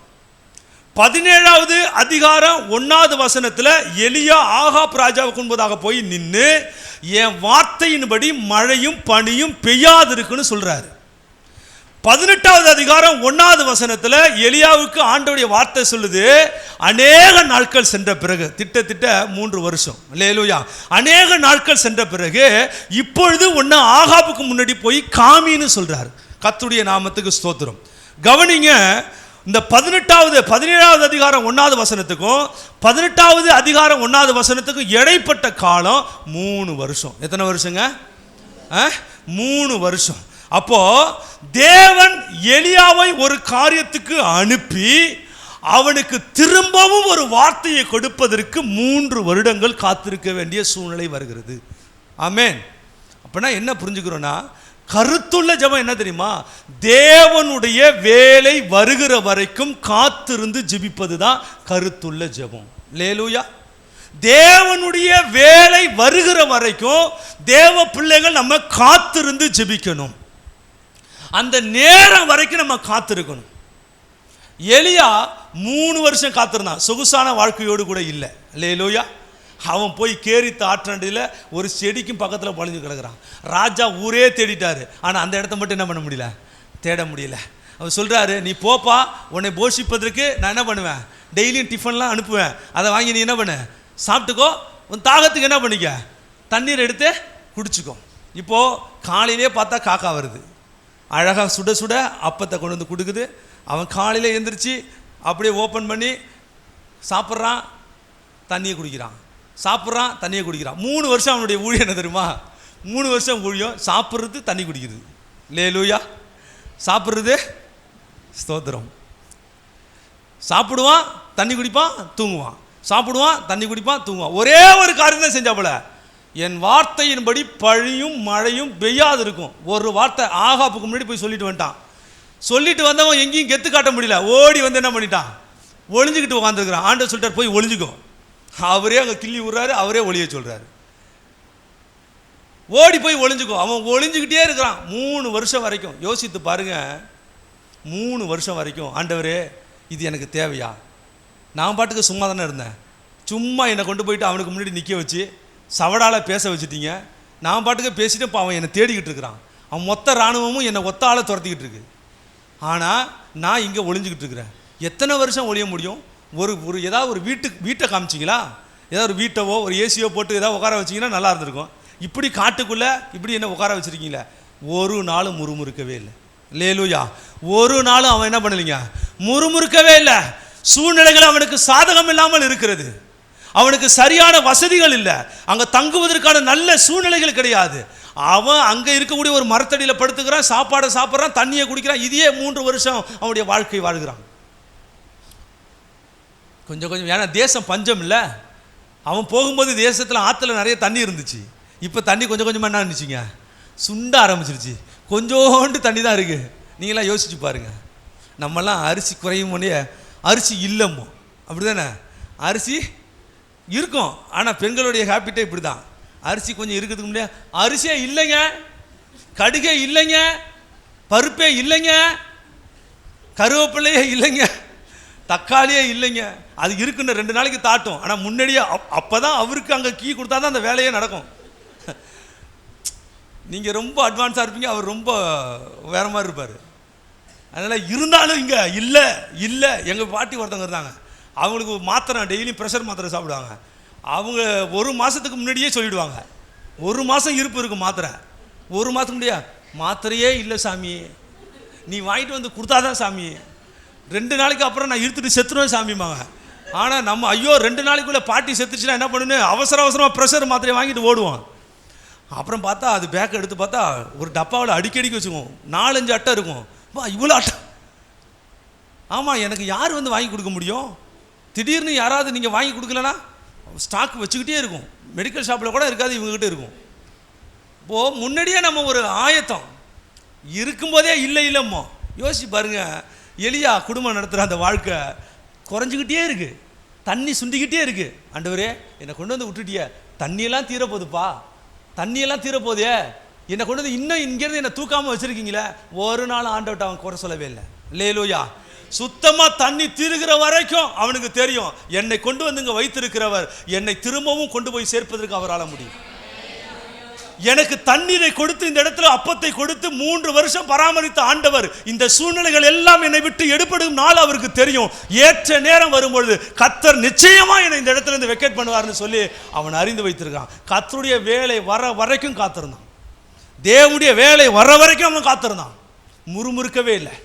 17வது அதிகாரம் 1வது வசனத்தில் எலியா ஆகாப் ராஜாவுக்கு முன்பதாக போய் நின்று என் வார்த்தையின்படி மழையும் பனியும் பெய்யாதிருக்குன்னு சொல்றாரு. 18வது அதிகாரம் 1வது வசனத்தில் எலியாவுக்கு ஆண்டவருடைய வார்த்தை சொல்லுது, அநேக நாட்கள் சென்ற பிறகு, திட்ட 3 வருஷம். அல்லேலூயா. அநேக நாட்கள் சென்ற பிறகு இப்பொழுது ஒன்று ஆகாப்புக்கு முன்னாடி போய் காமின்னு சொல்றாரு. கர்த்தருடைய நாமத்துக்கு ஸ்தோத்திரம். கவனிங்க, இந்த 17வது அதிகாரம் 1வது வசனத்துக்கும் 18வது அதிகாரம் 1வது வசனத்துக்கும் இடைப்பட்ட காலம் 3 வருஷம். எத்தனை வருஷங்க? 3 வருஷம். அப்போ தேவன் எலியாவை ஒரு காரியத்துக்கு அனுப்பி அவனுக்கு திரும்பவும் ஒரு வார்த்தையை கொடுப்பதற்கு 3 வருடங்கள் காத்திருக்க வேண்டிய சூழ்நிலை வருகிறது. ஆமென். அப்படின்னா என்ன புரிஞ்சுக்கிறோன்னா, கருத்துள்ள ஜெபம் என்ன தெரியுமா? தேவனுடைய வேலை வருகிற வரைக்கும் காத்திருந்து ஜெபிப்பது தான் கருத்துள்ள ஜெபம். அல்லேலூயா. தேவனுடைய வேலை வருகிற வரைக்கும் தேவ பிள்ளைகள் நம்ம காத்திருந்து ஜெபிக்கணும். அந்த நேரம் வரைக்கும் நம்ம காத்திருக்கணும். எலியா 3 வருஷம் காத்திருந்தான், சொகுசான வாழ்க்கையோடு கூட இல்லை. அல்லேலூயா. அவன் போய் கேரித்த ஆற்றண்டியில் ஒரு செடிக்கும் பக்கத்தில் பழிஞ்சு கிடக்குறான். ராஜா ஊரே தேடிட்டாரு, ஆனால் அந்த இடத்த மட்டும் என்ன பண்ண முடியல, தேட முடியல. அவர் சொல்கிறாரு, நீ போப்பா, உன்னை போஷிப்பதற்கு நான் என்ன பண்ணுவேன், டெய்லியும் டிஃபன்லாம் அனுப்புவேன், அதை வாங்கி நீ என்ன பண்ண, சாப்பிட்டுக்கோ, உன் தாகத்துக்கு என்ன பண்ணிக்க, தண்ணீர் எடுத்து குடிச்சிக்கோ. இப்போது காலையிலே பார்த்தா காக்கா வருது, அழகாக சுட சுட அப்பத்தை கொண்டு வந்து கொடுக்குது. அவன் காலையில் எழுந்திரிச்சு அப்படியே ஓப்பன் பண்ணி சாப்பிட்றான், தண்ணியை குடிக்கிறான், சாப்பிட்றான், தண்ணியை குடிக்கிறான். 3 வருஷம் அவனுடைய ஊழியம் என்ன தெரியுமா, 3 வருஷம் ஊழியம், சாப்பிட்றது தண்ணி குடிக்கிறது. அல்லேலூயா. சாப்பிட்றது ஸ்தோத்திரம். சாப்பிடுவான், தண்ணி குடிப்பான், தூங்குவான், சாப்பிடுவான், தண்ணி குடிப்பான், தூங்குவான். ஒரே ஒரு காரியம் தான் செஞ்சா போல, என் வார்த்தையின்படி பழியும் மழையும் பெய்யாது இருக்கும். ஒரு வார்த்தை ஆகாப்புக்கு முன்னாடி போய் சொல்லிட்டு வந்துட்டான். சொல்லிட்டு வந்தவன் எங்கேயும் கெத்து காட்ட முடியல, ஓடி வந்து என்ன பண்ணிட்டான், ஒளிஞ்சுக்கிட்டு உட்காந்துருக்கிறான். ஆண்டவர் சொல்லிட்டார், போய் ஒளிஞ்சுக்கோ. அவரே அங்கே கிள்ளி விடுறாரு, அவரே ஒளிய சொல்கிறாரு, ஓடி போய் ஒளிஞ்சுக்கோ. அவன் ஒளிஞ்சுக்கிட்டே இருக்கிறான் 3 வருஷம் வரைக்கும். யோசித்து பாருங்க, 3 வருஷம் வரைக்கும். ஆண்டவரே, இது எனக்கு தேவையா? நான் பாட்டுக்கு சும்மா தானே இருந்தேன், சும்மா என்னை கொண்டு போயிட்டு அவனுக்கு முன்னாடி நிற்க வச்சு சவடால் பேச வச்சுட்டீங்க. நான் பாட்டுக்கு பேசிட்டு இப்போ அவன் என்னை தேடிக்கிட்டு இருக்கிறான். அவன் மொத்த இராணுவமும் என்னை ஒத்த ஆளை துரத்திக்கிட்டு இருக்கு. ஆனால் நான் இங்கே ஒளிஞ்சிக்கிட்டு இருக்கிறேன். எத்தனை வருஷம் ஒழிய முடியும்? ஒரு ஏதாவது ஒரு வீட்டை காமிச்சிங்களா, ஏதாவது ஒரு வீட்டவோ ஒரு ஏசியோ போட்டு ஏதாவது உட்கார வச்சிங்கன்னா நல்லா இருந்திருக்கும். இப்படி காட்டுக்குள்ளே இப்படி என்ன உட்கார வச்சுருக்கீங்களே, ஒரு நாளும் முறுமுறுக்கவே இல்லை. அல்லேலூயா. ஒரு நாளும் அவன் என்ன பண்ணலைங்க, முறுமுறுக்கவே இல்லை. சூழ்நிலைகள் அவனுக்கு சாதகம் இல்லாமல் இருக்கிறது, அவனுக்கு சரியான வசதிகள் இல்லை, அங்கே தங்குவதற்கான நல்ல சூழ்நிலைகள் கிடையாது. அவன் அங்கே இருக்கக்கூடிய ஒரு மரத்தடியில் படுத்துக்கிறான், சாப்பாடை சாப்பிட்றான், தண்ணியை குடிக்கிறான். இதையே 3 வருஷம் அவனுடைய வாழ்க்கை வாழ்கிறான். கொஞ்சம் கொஞ்சம், ஏன்னா தேசம் பஞ்சம் இல்லை. அவன் போகும்போது தேசத்தில் ஆற்றுல நிறைய தண்ணி இருந்துச்சு. இப்போ தண்ணி கொஞ்சம் கொஞ்சமாக என்ன இருந்துச்சுங்க, சுண்ட ஆரம்பிச்சிருச்சு. கொஞ்சோண்டு தண்ணி தான் இருக்குது. நீங்களாம் யோசிச்சு பாருங்கள். நம்மலாம் அரிசி குறையும் போதே அரிசி இல்லைம்மோ, அப்படி தானே? அரிசி இருக்கும், ஆனால் பெண்களுடைய ஹேபிட்டே இப்படி தான். அரிசி கொஞ்சம் இருக்கிறதுக்கு முடியாது, அரிசியே இல்லைங்க, கடுகே இல்லைங்க, பருப்பே இல்லைங்க, கருவேப்பிள்ளையே இல்லைங்க, தக்காளியே இல்லைங்க. அது இருக்குன்னு 2 நாளைக்கு தாட்டும். ஆனால் முன்னாடியே அப்போ தான் அவருக்கு அங்கே கீ கொடுத்தா தான் அந்த வேலையே நடக்கும். நீங்கள் ரொம்ப அட்வான்ஸாக இருப்பீங்க, அவர் ரொம்ப வேற மாதிரி இருப்பார். அதனால் இருந்தாலும் இங்கே இல்லை இல்லை. எங்கள் பாட்டி ஒருத்தவங்க இருந்தாங்க, அவங்களுக்கு மாத்திரை டெய்லியும் ப்ரெஷர் மாத்திரை சாப்பிடுவாங்க. அவங்க 1 மாதத்துக்கு முன்னாடியே சொல்லிவிடுவாங்க, 1 மாதம் இருப்பு இருக்கும் மாத்திரை. 1 மாதத்துக்கு முடியாது, மாத்திரையே இல்லை சாமி, நீ வாங்கிட்டு வந்து கொடுத்தாதான் சாமி, 2 நாளைக்கு அப்புறம் நான் இழுத்துட்டு செத்துருவேன் சாமிம்பாங்க. ஆனால் நம்ம ஐயோ 2 நாளைக்குள்ளே பாட்டி செத்துச்சுன்னா என்ன பண்ணுன்னு அவசரமாக ப்ரெஷர் மாத்திரையை வாங்கிட்டு ஓடுவோம். அப்புறம் பார்த்தா அது பேக்கை எடுத்து பார்த்தா ஒரு டப்பாவில் அடிக்கடிக்கு வச்சுக்குவோம், 4-5 அட்டை இருக்கும். இவ்வளோ அட்டை, ஆமாம், எனக்கு யார் வந்து வாங்கி கொடுக்க முடியும்? திடீர்னு யாராவது நீங்கள் வாங்கி கொடுக்கலன்னா ஸ்டாக் வச்சுக்கிட்டே இருக்கும். மெடிக்கல் ஷாப்பில் கூட இருக்காது, இவங்ககிட்ட இருக்கும். இப்போது முன்னாடியே நம்ம ஒரு ஆயத்தம் இருக்கும்போதே இல்லைம்மோ. யோசிச்சு பாருங்க, எலியா குடும்பம் நடத்துகிற அந்த வாழ்க்கை குறைஞ்சிக்கிட்டே இருக்குது, தண்ணி சுண்டிக்கிட்டே இருக்குது. ஆண்டவரே, என்னை கொண்டு வந்து விட்டுட்டிய, தண்ணியெல்லாம் தீரப்போகுதுப்பா, தண்ணியெல்லாம் தீரப்போதே, என்னை கொண்டு வந்து இன்னும் இங்கேருந்து என்னை தூக்காமல் வச்சுருக்கீங்களே. ஒரு நாள் ஆண்டவர்கிட்ட அவன் குறை சொல்லவே இல்லை. அல்லேலூயா. சுத்தமாக தண்ணி தீருகிற வரைக்கும் அவனுக்கு தெரியும், என்னை கொண்டு வந்து இங்கே வைத்திருக்கிறவர் என்னை திரும்பவும் கொண்டு போய் சேர்ப்பதற்கு அவரால் முடியும். எனக்கு தண்ணீரை கொடுத்து இந்த இடத்துல அப்பத்தை கொடுத்து 3 வருஷம் பராமரித்த ஆண்டவர் இந்த சூழ்நிலைகள் எல்லாம் என்னை விட்டு எடுப்படும் நாள் அவருக்கு தெரியும். ஏற்ற நேரம் வரும்பொழுது கர்த்தர் நிச்சயமா என்னை இந்த இடத்துல இருந்து வெக்கேட் பண்ணுவார்னு சொல்லி அவன் அறிந்து வைத்திருக்கான். கர்த்தருடைய வேலை வர வரைக்கும் காத்திருந்தான், தேவனுடைய வேலை வர வரைக்கும் அவன் காத்திருந்தான். முறுமுறுக்கவே இல்லை,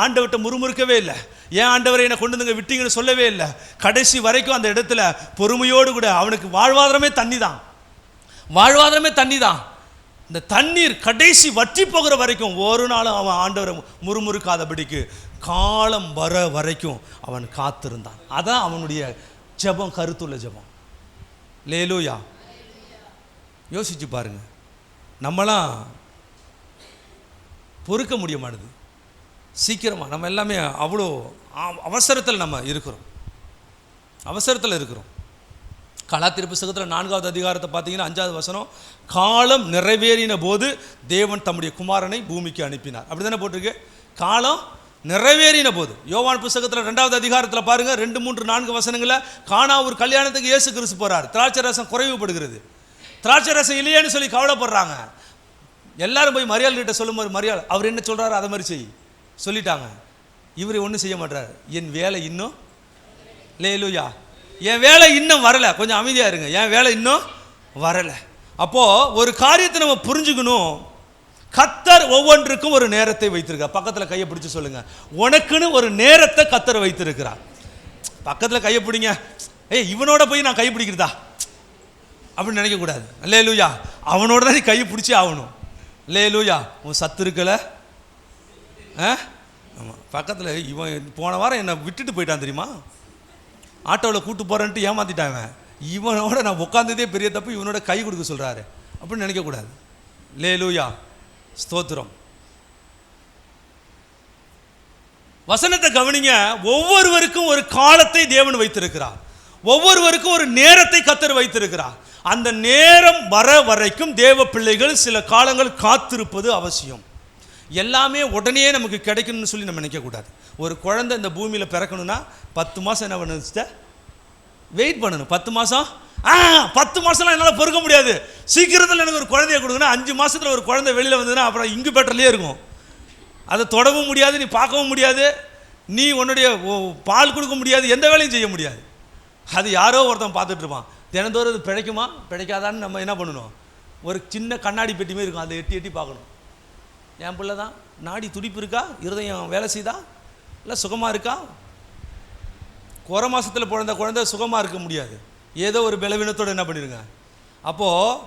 ஆண்டவர்கிட்ட முறுமுறுக்கவே இல்லை. ஏன் ஆண்டவரை என்னை கொண்டு வந்து விட்டீங்கன்னு சொல்லவே இல்லை. கடைசி வரைக்கும் அந்த இடத்துல பொறுமையோடு கூட அவனுக்கு வாழ்வாதாரமே தண்ணி தான், வாழ்வாதாரமே தண்ணி தான். இந்த தண்ணீர் கடைசி வற்றி போகிற வரைக்கும் ஒரு நாளும் அவன் ஆண்டவரை முறுமுறுக்காதபடிக்கு காலம் வர வரைக்கும் அவன் காத்திருந்தான். அதான் அவனுடைய ஜெபம், கருத்துள்ள ஜெபம். அல்லேலூயா. யோசிச்சு பாருங்க, நம்மளாம் பொறுக்க முடிய மாட்டுது சீக்கிரமாக. நம்ம எல்லாமே அவ்வளோ அவசரத்தில் நம்ம இருக்கிறோம், அவசரத்தில் இருக்கிறோம். கலாத்தியர் புத்தகத்தில் 4வது அதிகாரத்தை பார்த்தீங்கன்னா 5வது வசனம், காலம் நிறைவேறின போது தேவன் தம்முடைய குமாரனை பூமிக்கு அனுப்பினார். அப்படி தானே போட்டிருக்கு, காலம் நிறைவேறின போது. யோவான் புத்தகத்தில் 2வது அதிகாரத்தில் பாருங்கள் 2, 3, 4 வசனங்களில் கானா ஒரு கல்யாணத்துக்கு இயேசு கிறிஸ்து போகிறார். திராட்சை ரசம் குறைவுபடுகிறது, திராட்சை ரசம் இல்லையேன்னு சொல்லி கவலைப்படுறாங்க. எல்லாரும் போய் மரியாள் கிட்ட சொல்லும்போது மரியாள் அவர் என்ன சொல்கிறாரு அதை மாதிரி செய் சொல்லிட்டாங்க. இவர் ஒன்றும் செய்ய மாட்டார். என் வேலை இன்னும் லேலூயா, என் வேலை இன்னும் வரலை, கொஞ்சம் அமைதியாக இருங்க, என் வேலை இன்னும் வரலை. அப்போது ஒரு காரியத்தை நம்ம புரிஞ்சுக்கணும், கர்த்தர் ஒவ்வொன்றுக்கும் ஒரு நேரத்தை வைத்திருக்கார். பக்கத்தில் கையை பிடிச்சி சொல்லுங்க, உனக்குன்னு ஒரு நேரத்தை கர்த்தர் வைத்திருக்கிறார். பக்கத்தில் கையை பிடிங்க, இவனோட போய் நான் கை பிடிக்கிறதா அப்படின்னு நினைக்கக்கூடாது. அல்லேலூயா, அவனோட தான் நீ கையை பிடிச்சி ஆகணும். அல்லேலூயா, உன் சத்து இருக்கலை. ஆமாம், பக்கத்தில் இவன் போன வாரம் என்னை விட்டுட்டு போயிட்டான் தெரியுமா, ஆட்டோவில் கூட்டு போகிறேன்ட்டு ஏமாற்றிட்டாங்க. இவனோட நான் உட்காந்ததே பெரிய தப்பு, இவனோட கை கொடுக்க சொல்கிறாரு அப்படின்னு நினைக்கக்கூடாது. அல்லேலூயா, ஸ்தோத்திரம். வசனத்தை கவனிங்க, ஒவ்வொருவருக்கும் ஒரு காலத்தை தேவன் வைத்திருக்கிறார், ஒவ்வொருவருக்கும் ஒரு நேரத்தை கர்த்தர் வைத்திருக்கிறார். அந்த நேரம் வர வரைக்கும் தேவ பிள்ளைகள் சில காலங்கள் காத்திருப்பது அவசியம். எல்லாமே உடனே நமக்கு கிடைக்கணும்னு சொல்லி நம்ம நினைக்கக்கூடாது. ஒரு குழந்தை இந்த பூமியில் பிறக்கணும்னா 10 மாதம் என்ன பண்ணு, வெயிட் பண்ணணும். 10 மாதம் 10 மாதம்லாம் என்னால் பொறுக்க முடியாது, சீக்கிரத்தில் எனக்கு ஒரு குழந்தைய கொடுங்கன்னா 5 மாதத்தில் ஒரு குழந்தை வெளியில் வந்ததுன்னா அப்புறம் இன்குபேட்டர்லேயே இருக்கும், அதை தொடவும் முடியாது, நீ பார்க்கவும் முடியாது, நீ உன்னுடைய பால் கொடுக்க முடியாது, எந்த வேலையும் செய்ய முடியாது. அது யாரோ ஒருத்தன் பார்த்துட்டு இருப்பான். தினந்தோறும் அது பிழைக்குமா பிழைக்காதான்னு நம்ம என்ன பண்ணணும், ஒரு சின்ன கண்ணாடி பெட்டி மாதிரி இருக்கும், அதை எட்டி எட்டி பார்க்கணும். என் பிள்ளை தான் நாடி துடிப்பு இருக்கா, இருதயம் வேலை செய்தா, இல்லை சுகமாக இருக்கா. குறை மாதத்தில் பிறந்த குழந்தை சுகமாக இருக்க முடியாது, ஏதோ ஒரு பலவீனத்தோடு என்ன பண்ணிடுங்க. அப்போது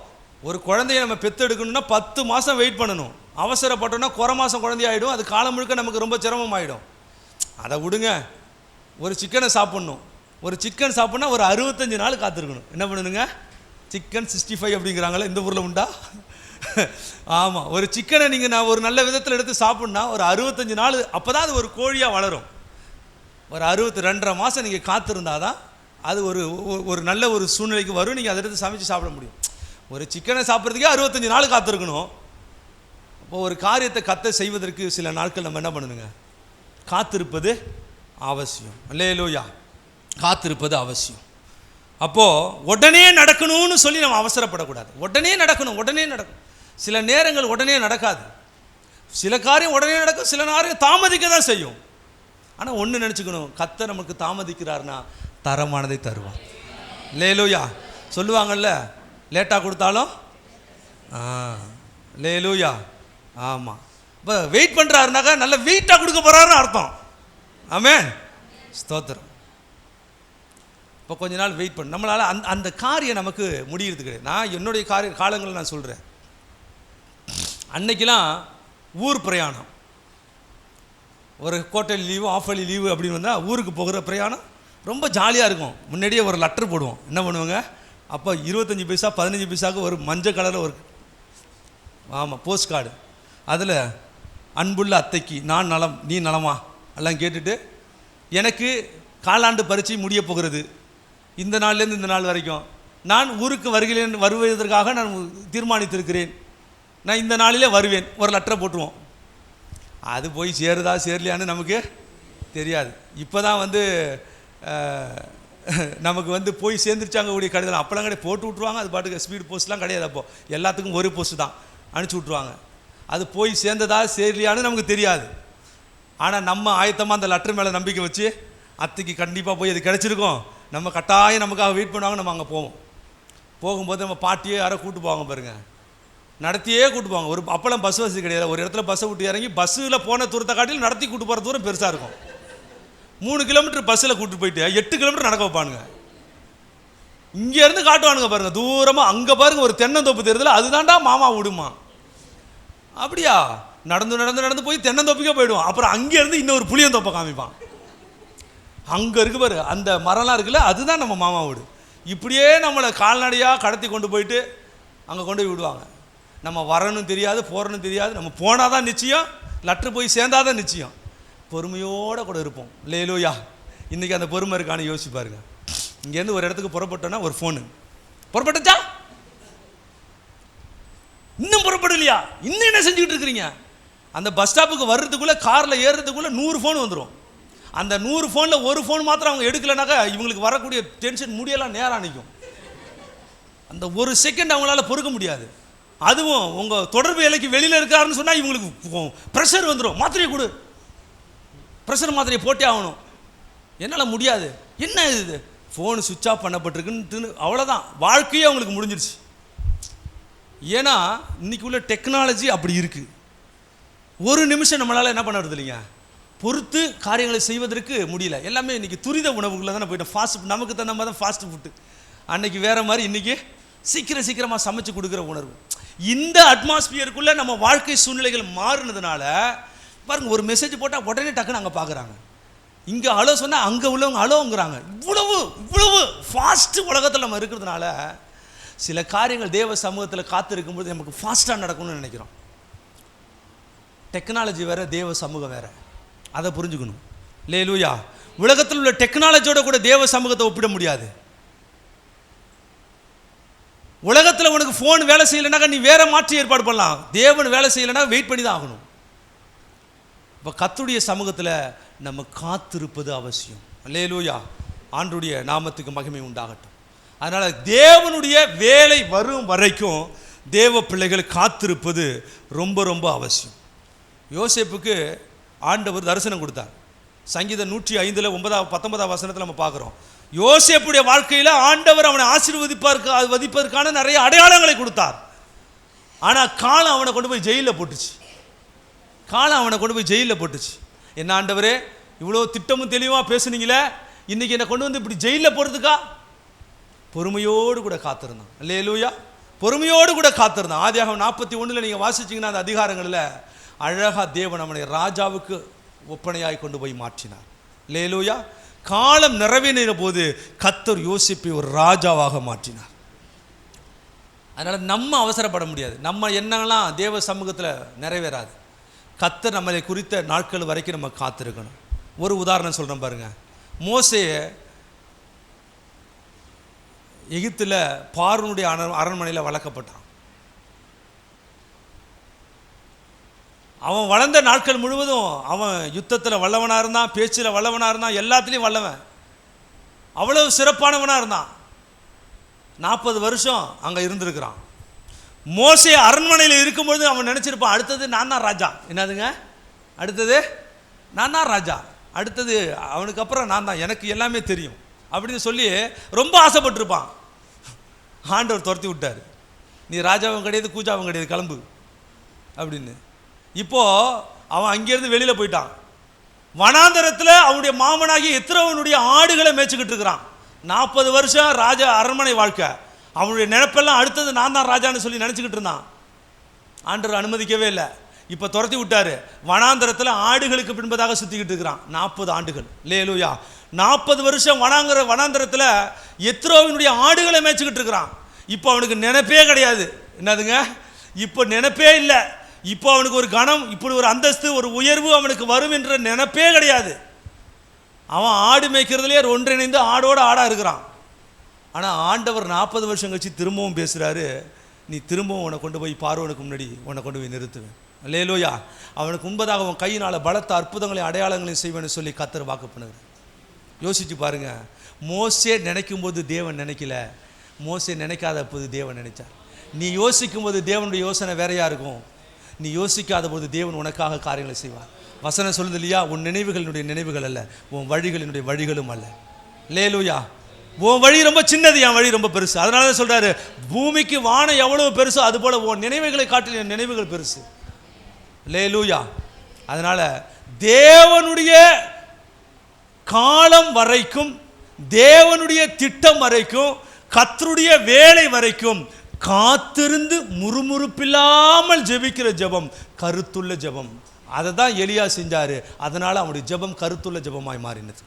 ஒரு குழந்தைய நம்ம பெற்றெடுக்கணும்னா 10 மாதம் வெயிட் பண்ணணும். அவசரப்பட்டோன்னா குறை மாதம் குழந்தையாயிடும், அது காலம் முழுக்க நமக்கு ரொம்ப சிரமமாயிடும். அதை விடுங்க. ஒரு சிக்கனை சாப்பிட்ணும், ஒரு சிக்கன் சாப்பிட்னா ஒரு 65 நாள் காத்திருக்கணும். என்ன பண்ணணுங்க, சிக்கன் 65 அப்படிங்கிறாங்களே, இந்த ஊரில் உண்டா? ஆமாம், ஒரு சிக்கனை நீங்கள் நான் ஒரு நல்ல விதத்தில் எடுத்து சாப்பிட்னா ஒரு 65 நாள், அப்போ தான் அது ஒரு கோழியாக வளரும். ஒரு 62.5 மாதம் நீங்கள் காத்திருந்தால் தான் அது ஒரு நல்ல ஒரு சூழ்நிலைக்கு வரும், நீங்கள் அதை எடுத்து சமைச்சு சாப்பிட முடியும். ஒரு சிக்கனை சாப்பிட்றதுக்கே 65 நாள் காத்திருக்கணும். அப்போது ஒரு காரியத்தை செய்வதற்கு சில நாட்கள் நம்ம என்ன பண்ணணுங்க, காத்திருப்பது அவசியம். அல்லேலூயா, காத்திருப்பது அவசியம். அப்போது உடனே நடக்கணும்னு சொல்லி நம்ம அவசரப்படக்கூடாது. உடனே நடக்கணும், உடனே நடக்கும். சில நேரங்கள் உடனே நடக்காது, சில காரியம் உடனே நடக்கும், சில நேரம் தாமதிக்க தான் செய்யும். ஆனால் ஒன்று நினச்சிக்கணும், கர்த்தர் நமக்கு தாமதிக்கிறார்னா தரமானதை தருவான். லேலூயா, சொல்லுவாங்கள்ல, லேட்டாக கொடுத்தாலும் லேலூயா. ஆமாம், இப்போ வெயிட் பண்ணுறாருனாக்கா நல்ல வெயிட்டாக கொடுக்க போகிறாருன்னு அர்த்தம். ஆமென், ஸ்தோத்திரம். இப்போ கொஞ்ச நாள் வெயிட் பண்ண நம்மளால் அந்த காரியம் நமக்கு முடிகிறது கிடையாது. நான் என்னுடைய காலங்களில் நான் சொல்கிறேன், அன்னைக்கெலாம் ஊர் பிரயாணம், ஒரு குவார்ட்டர்லி லீவு, ஆஃப்-இயர்லி லீவு அப்படின்னு வந்தால் ஊருக்கு போகிற பிரயாணம் ரொம்ப ஜாலியாக இருக்கும். முன்னாடியே ஒரு லெட்டர் போடுவோம். என்ன பண்ணுவாங்க, அப்போ 25 பைசா 15 பைசாவுக்கு ஒரு மஞ்சள் கலரில் ஒரு போஸ்ட் கார்டு, அதில் அன்புள்ள அத்தைக்கு நான் நலம் நீ நலமா எல்லாம் கேட்டுட்டு, எனக்கு காலாண்டு பரீட்சை முடிய போகிறது, இந்த நாள்லேருந்து இந்த நாள் வரைக்கும் நான் ஊருக்கு வருவதற்காக நான் தீர்மானித்திருக்கிறேன், நான் இந்த நாளிலே வருவேன், ஒரு லெட்டரை போட்டுருவோம். அது போய் சேருதா சேரலையான்னு நமக்கு தெரியாது. இப்போ தான் நமக்கு போய் சேர்ந்துருச்சாங்க கூடிய கடிதம். அப்போலாம் கிடையாது, போட்டு விட்ருவாங்க, அது பாட்டுக்கு ஸ்பீடு போஸ்ட்லாம் கிடையாது. அப்போது எல்லாத்துக்கும் ஒரு போஸ்ட்டு தான் அனுப்பிச்சி விட்ருவாங்க. அது போய் சேர்ந்ததா சேரலையான்னு நமக்கு தெரியாது. ஆனால் நம்ம ஆயத்தமாக அந்த லெட்டர் மேலே நம்பிக்கை வச்சு, அத்தைக்கு கண்டிப்பாக போய் அது கிடச்சிருக்கோம், நம்ம கட்டாயம் நமக்காக வெயிட் பண்ணுவாங்க, நம்ம அங்கே போவோம். போகும்போது நம்ம பாட்டியே யாரோ கூப்பிட்டு போவாங்க பாருங்கள், நடத்தியே கூப்பிட்டு போவாங்க. ஒரு அப்போலாம் பஸ் வசதி கிடையாது, ஒரு இடத்துல பஸ்ஸை விட்டு இறங்கி பஸ்ஸில் போன தூரத்தை காட்டிலும் நடத்தி கூப்பிட்டு போகிற தூரம் பெருசாக இருக்கும். 3 கிலோமீட்டர் பஸ்ஸில் கூப்பிட்டு போயிட்டு 8 கிலோமீட்டர் நடக்க வைப்பானுங்க. இங்கேருந்து காட்டுவானுங்க பாருங்கள் தூரமாக, அங்கே பாருங்கள் ஒரு தென்னந்தோப்பு தெரியுதுல, அதுதான்டா மாமா விடுமா. அப்படியா, நடந்து நடந்து நடந்து போய் தென்னந்தோப்புக்கே போயிடுவான். அப்புறம் அங்கேருந்து இன்னொரு புளியந்தோப்பை காமிப்பான். அங்கே இருக்கு பாரு அந்த மரம்லாம் இருக்குல்ல, அதுதான் நம்ம மாமா வீடு. இப்படியே நம்மளை கால்நடையாக கடத்தி கொண்டு போயிட்டு அங்கே கொண்டு போய் விடுவாங்க. நம்ம வரணும் தெரியாது, போகிறணும் தெரியாது, நம்ம போனால் தான் நிச்சயம், லெட்ரு போய் சேர்ந்தாதான் நிச்சயம். பொறுமையோடு கூட இருப்போம். லேலூயா, இன்றைக்கி அந்த பொறுமை இருக்கான்னு யோசிச்சு பாருங்க. இங்கேருந்து ஒரு இடத்துக்கு புறப்பட்டோன்னா ஒரு ஃபோனு, புறப்பட்டுச்சா, இன்னும் புறப்படலையா, இன்னும் என்ன செஞ்சுக்கிட்டு இருக்கிறீங்க? அந்த பஸ் ஸ்டாப்புக்கு வர்றதுக்குள்ளே காரில் ஏறுறதுக்குள்ளே 100 ஃபோன் வந்துடும். அந்த 100 ஃபோனில் ஒரு ஃபோன் மாத்திரம் அவங்க எடுக்கலைனாக்கா இவங்களுக்கு வரக்கூடிய டென்ஷன் முடியெல்லாம் நேராக நிற்கும். அந்த ஒரு செகண்ட் அவங்களால பொறுக்க முடியாது. அதுவும் உங்கள் தொடர்பு எல்லைக்கு வெளியில் இருக்காருன்னு சொன்னால் இவங்களுக்கு ப்ரெஷர் வந்துடும். மாத்திரையை கொடு, ப்ரெஷர் மாத்திரையை போட்டே ஆகணும். என்னால் முடியாது. என்ன இது, ஃபோனு சுவிட்ச் ஆஃப் பண்ணப்பட்டிருக்குன்னு அவ்வளோதான், வாழ்க்கையே அவங்களுக்கு முடிஞ்சிருச்சு. ஏன்னா இன்னைக்கு உள்ள டெக்னாலஜி அப்படி இருக்குது. ஒரு நிமிஷம் நம்மளால் என்ன பண்ணுறது இல்லைங்க, பொறுத்து காரியங்களை செய்வதற்கு முடியல. எல்லாமே இன்றைக்கி துரித உணவுகளில் தானே போயிட்டோம். ஃபாஸ்ட், நமக்கு தகுந்த மாதிரி தான் ஃபாஸ்ட் ஃபுட்டு. அன்றைக்கி வேறு மாதிரி, இன்றைக்கி சீக்கிரமாக சமைச்சு கொடுக்குற உணர்வு. இந்த அட்மாஸ்பியருக்குள்ளே நம்ம வாழ்க்கை சூழ்நிலைகள் மாறுனதுனால பாருங்கள், ஒரு மெசேஜ் போட்டால் உடனே டக்குன்னு அங்கே பார்க்குறாங்க. இங்கே அலோ சொன்னால் அங்கே உள்ளவங்க அலோங்கிறாங்க. இவ்வளவு ஃபாஸ்ட்டு உலகத்தில் நம்ம இருக்கிறதுனால சில காரியங்கள் தேவ சமூகத்தில் காத்திருக்கும்போது நமக்கு ஃபாஸ்ட்டாக நடக்கணும்னு நினைக்கிறோம். டெக்னாலஜி வேறு, தேவ சமூகம் வேறு, அதை புரிஞ்சுக்கணும். அல்லேலூயா. உலகத்தில் உள்ள டெக்னாலஜியோட கூட தேவ சமூகத்தை ஒப்பிட முடியாது. உலகத்தில் உனக்கு ஃபோன் வேலை செய்யலைனாக்கா நீ வேற மாற்றி ஏற்பாடு பண்ணலாம். தேவன் வேலை செய்யலைன்னா வெயிட் பண்ணி தான் ஆகணும். இப்போ கர்த்தருடைய சமூகத்தில் நம்ம காத்திருப்பது அவசியம். அல்லேலூயா. ஆண்டவருடைய நாமத்துக்கு மகிமை உண்டாகட்டும். அதனால் தேவனுடைய வேலை வரும் வரைக்கும் தேவ பிள்ளைகள் காத்திருப்பது ரொம்ப ரொம்ப அவசியம். யோசேப்புக்கு ஆண்டவர் தரிசனம் கொடுத்தார். சங்கீதம் 105 19 வசனத்தில் நம்ம பார்க்குறோம். யோசேப்புடைய வாழ்க்கையில் ஆண்டவர் அவனை ஆசீர்வதிப்பதற்கான நிறைய அடையாளங்களை கொடுத்தார். ஆனால் காலம் அவனை கொண்டு போய் ஜெயிலில் போட்டுச்சு. என்ன ஆண்டவரே, இவ்வளோ திட்டமும் தெளிவாக பேசுனீங்களே, இன்றைக்கி என்னை கொண்டு வந்து இப்படி ஜெயிலில் போகிறதுக்கா? பொறுமையோடு கூட காத்திருந்தான். அல்லேலூயா. பொறுமையோடு கூட காத்திருந்தான். ஆதியாகமம் 41 நீங்கள் வாசிச்சிங்கன்னா அந்த அதிகாரங்களில் அழகாக தேவன் அவனை ராஜாவுக்கு ஒப்பனையாய் கொண்டு போய் மாற்றினார். அல்லேலூயா. காலம் நிறைவேறின போது கர்த்தர் யோசேப்பை ஒரு ராஜாவாக மாற்றினார். அதனால் நம்ம அவசரப்பட முடியாது. நம்ம எண்ணங்கள்லாம் தேவ சமூகத்தில் நிறைவேறாது. கர்த்தர் நம்மளை குறித்த நாட்கள் வரைக்கும் நம்ம காத்திருக்கணும். ஒரு உதாரணம் சொல்கிறேன் பாருங்கள். மோசே எகிப்தில் பார்வோனுடைய அரண்மனையில் வளர்க்கப்பட்டான். அவன் வளர்ந்த நாட்கள் முழுவதும் அவன் யுத்தத்தில் வல்லவனாக இருந்தான், பேச்சில் வல்லவனாக இருந்தான், எல்லாத்துலேயும் வல்லவன், அவ்வளவு சிறப்பானவனாக இருந்தான். 40 வருஷம் அங்கே இருந்திருக்கிறான். மோசே அரண்மனையில் இருக்கும்பொழுது அவன் நினச்சிருப்பான், அடுத்தது நான் தான் ராஜா. என்னதுங்க, அடுத்தது நான் தான் ராஜா, அடுத்தது அவனுக்கு அப்புறம் நான் தான், எனக்கு எல்லாமே தெரியும் அப்படின்னு சொல்லி ரொம்ப ஆசைப்பட்டிருப்பான். ஆண்டவர் துரத்தி விட்டார். நீ ராஜாவும் கிடையாது, கூஜாவும் கிடையாது, கிளம்பு அப்படின்னு. இப்போது அவன் அங்கேருந்து வெளியில் போயிட்டான். வனாந்தரத்தில் அவனுடைய மாமனாகிய எத்திரோவனுடைய ஆடுகளை மேய்ச்சிக்கிட்டு இருக்கிறான். 40 வருஷம் ராஜா அரண்மனை வாழ்க்கை. அவனுடைய நினைப்பெல்லாம் அடுத்தது நான் தான் ராஜான்னு சொல்லி நினச்சிக்கிட்டு இருந்தான். ஆண்டவர் அனுமதிக்கவே இல்லை. இப்போ துரத்தி விட்டார். வனாந்தரத்தில் ஆடுகளுக்கு பின்பதாக சுற்றிக்கிட்டு இருக்கிறான் 40 ஆண்டுகள். அல்லேலூயா. 40 வருஷம் வனாந்தரத்தில் எத்திரோவினுடைய ஆடுகளை மேய்ச்சிக்கிட்டு இருக்கிறான். இப்போ அவனுக்கு நினைப்பே கிடையாது. என்னதுங்க, இப்போ நினைப்பே இல்லை. இப்போ அவனுக்கு ஒரு கணம், இப்படி ஒரு அந்தஸ்து, ஒரு உயர்வு அவனுக்கு வரும் என்ற நினைப்பே கிடையாது. அவன் ஆடு மேய்க்கிறதுலேயே ஒன்றிணைந்து ஆடோடு ஆடாக இருக்கிறான். ஆனால் ஆண்டவர் 40 வருஷம் கழிச்சு திரும்பவும் பேசுகிறாரு, நீ திரும்பவும் உன்னை கொண்டு போய் பார்வோனுக்கு முன்னாடி உன்னை கொண்டு போய் நிறுத்துவேன். அல்லேலூயா. அவனுக்கு முன்பதாக அவன் கையினால் பலத்த அற்புதங்களையும் அடையாளங்களையும் செய்வேன்னு சொல்லி கர்த்தர் வாக்கு பண்ணுகிறார். யோசிச்சு பாருங்க. மோசே நினைக்கும் போது தேவன் நினைக்கல, மோசே நினைக்காத போது தேவன் நினைச்சார். நீ யோசிக்கும் போது தேவனுடைய யோசனை வேறையா இருக்கும். நீ யோசிக்காத போது தேவன் உனக்காக காரியங்களை செய்வார். வசனம் சொல்லுது இல்லையா, உன் நினைவுகளினுடைய நினைவுகள் அல்ல, உன் வழிகளினுடைய வழிகளும் அல்ல. அல்லேலூயா. உன் வழி ரொம்ப சின்னது, என் வழி ரொம்ப பெருசு. அதனால தான் சொல்றாரு, பூமிக்கு வானம் எவ்வளவு பெருசோ அது போல உன் நினைவுகளை காட்டில் என் நினைவுகள் பெருசு. அல்லேலூயா. அதனால தேவனுடைய காலம் வரைக்கும், தேவனுடைய திட்டம் வரைக்கும், கர்த்தருடைய வேலை வரைக்கும் காத்திருந்து முறுமுறுப்பில்லாமல் ஜெபிக்கிற ஜெபம் கருத்துள்ள ஜெபம். அதை தான் எலியா செஞ்சாரு. அதனால அவனுடைய ஜெபம் கருத்துள்ள ஜெபமாய் மாறினது.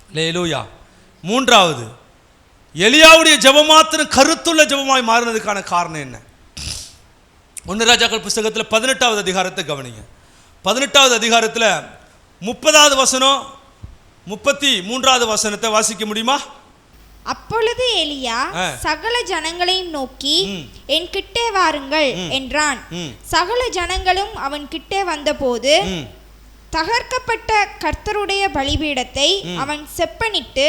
அல்லேலூயா. மூன்றாவது, எலியாவுடைய ஜெபம் மாத்திரம் கருத்துள்ள ஜெபமாய் மாறினதுக்கான காரணம் என்ன? 1 ராஜாக்கள் புஸ்தகத்தில் 18வது அதிகாரத்தை கவனிங்க. 18வது அதிகாரத்தில் 30வது வசனம் 33வது வசனத்தை வாசிக்க முடியுமா? அப்பொழுது எலியா சகல ஜனங்களையும் நோக்கி என் கிட்டே வாருங்கள் என்றான். சகல ஜனங்களும் அவன் கிட்டே வந்தபோது தகர்க்கப்பட்ட கர்த்தருடைய பலிபீடத்தை அவன் செப்பனிட்டு,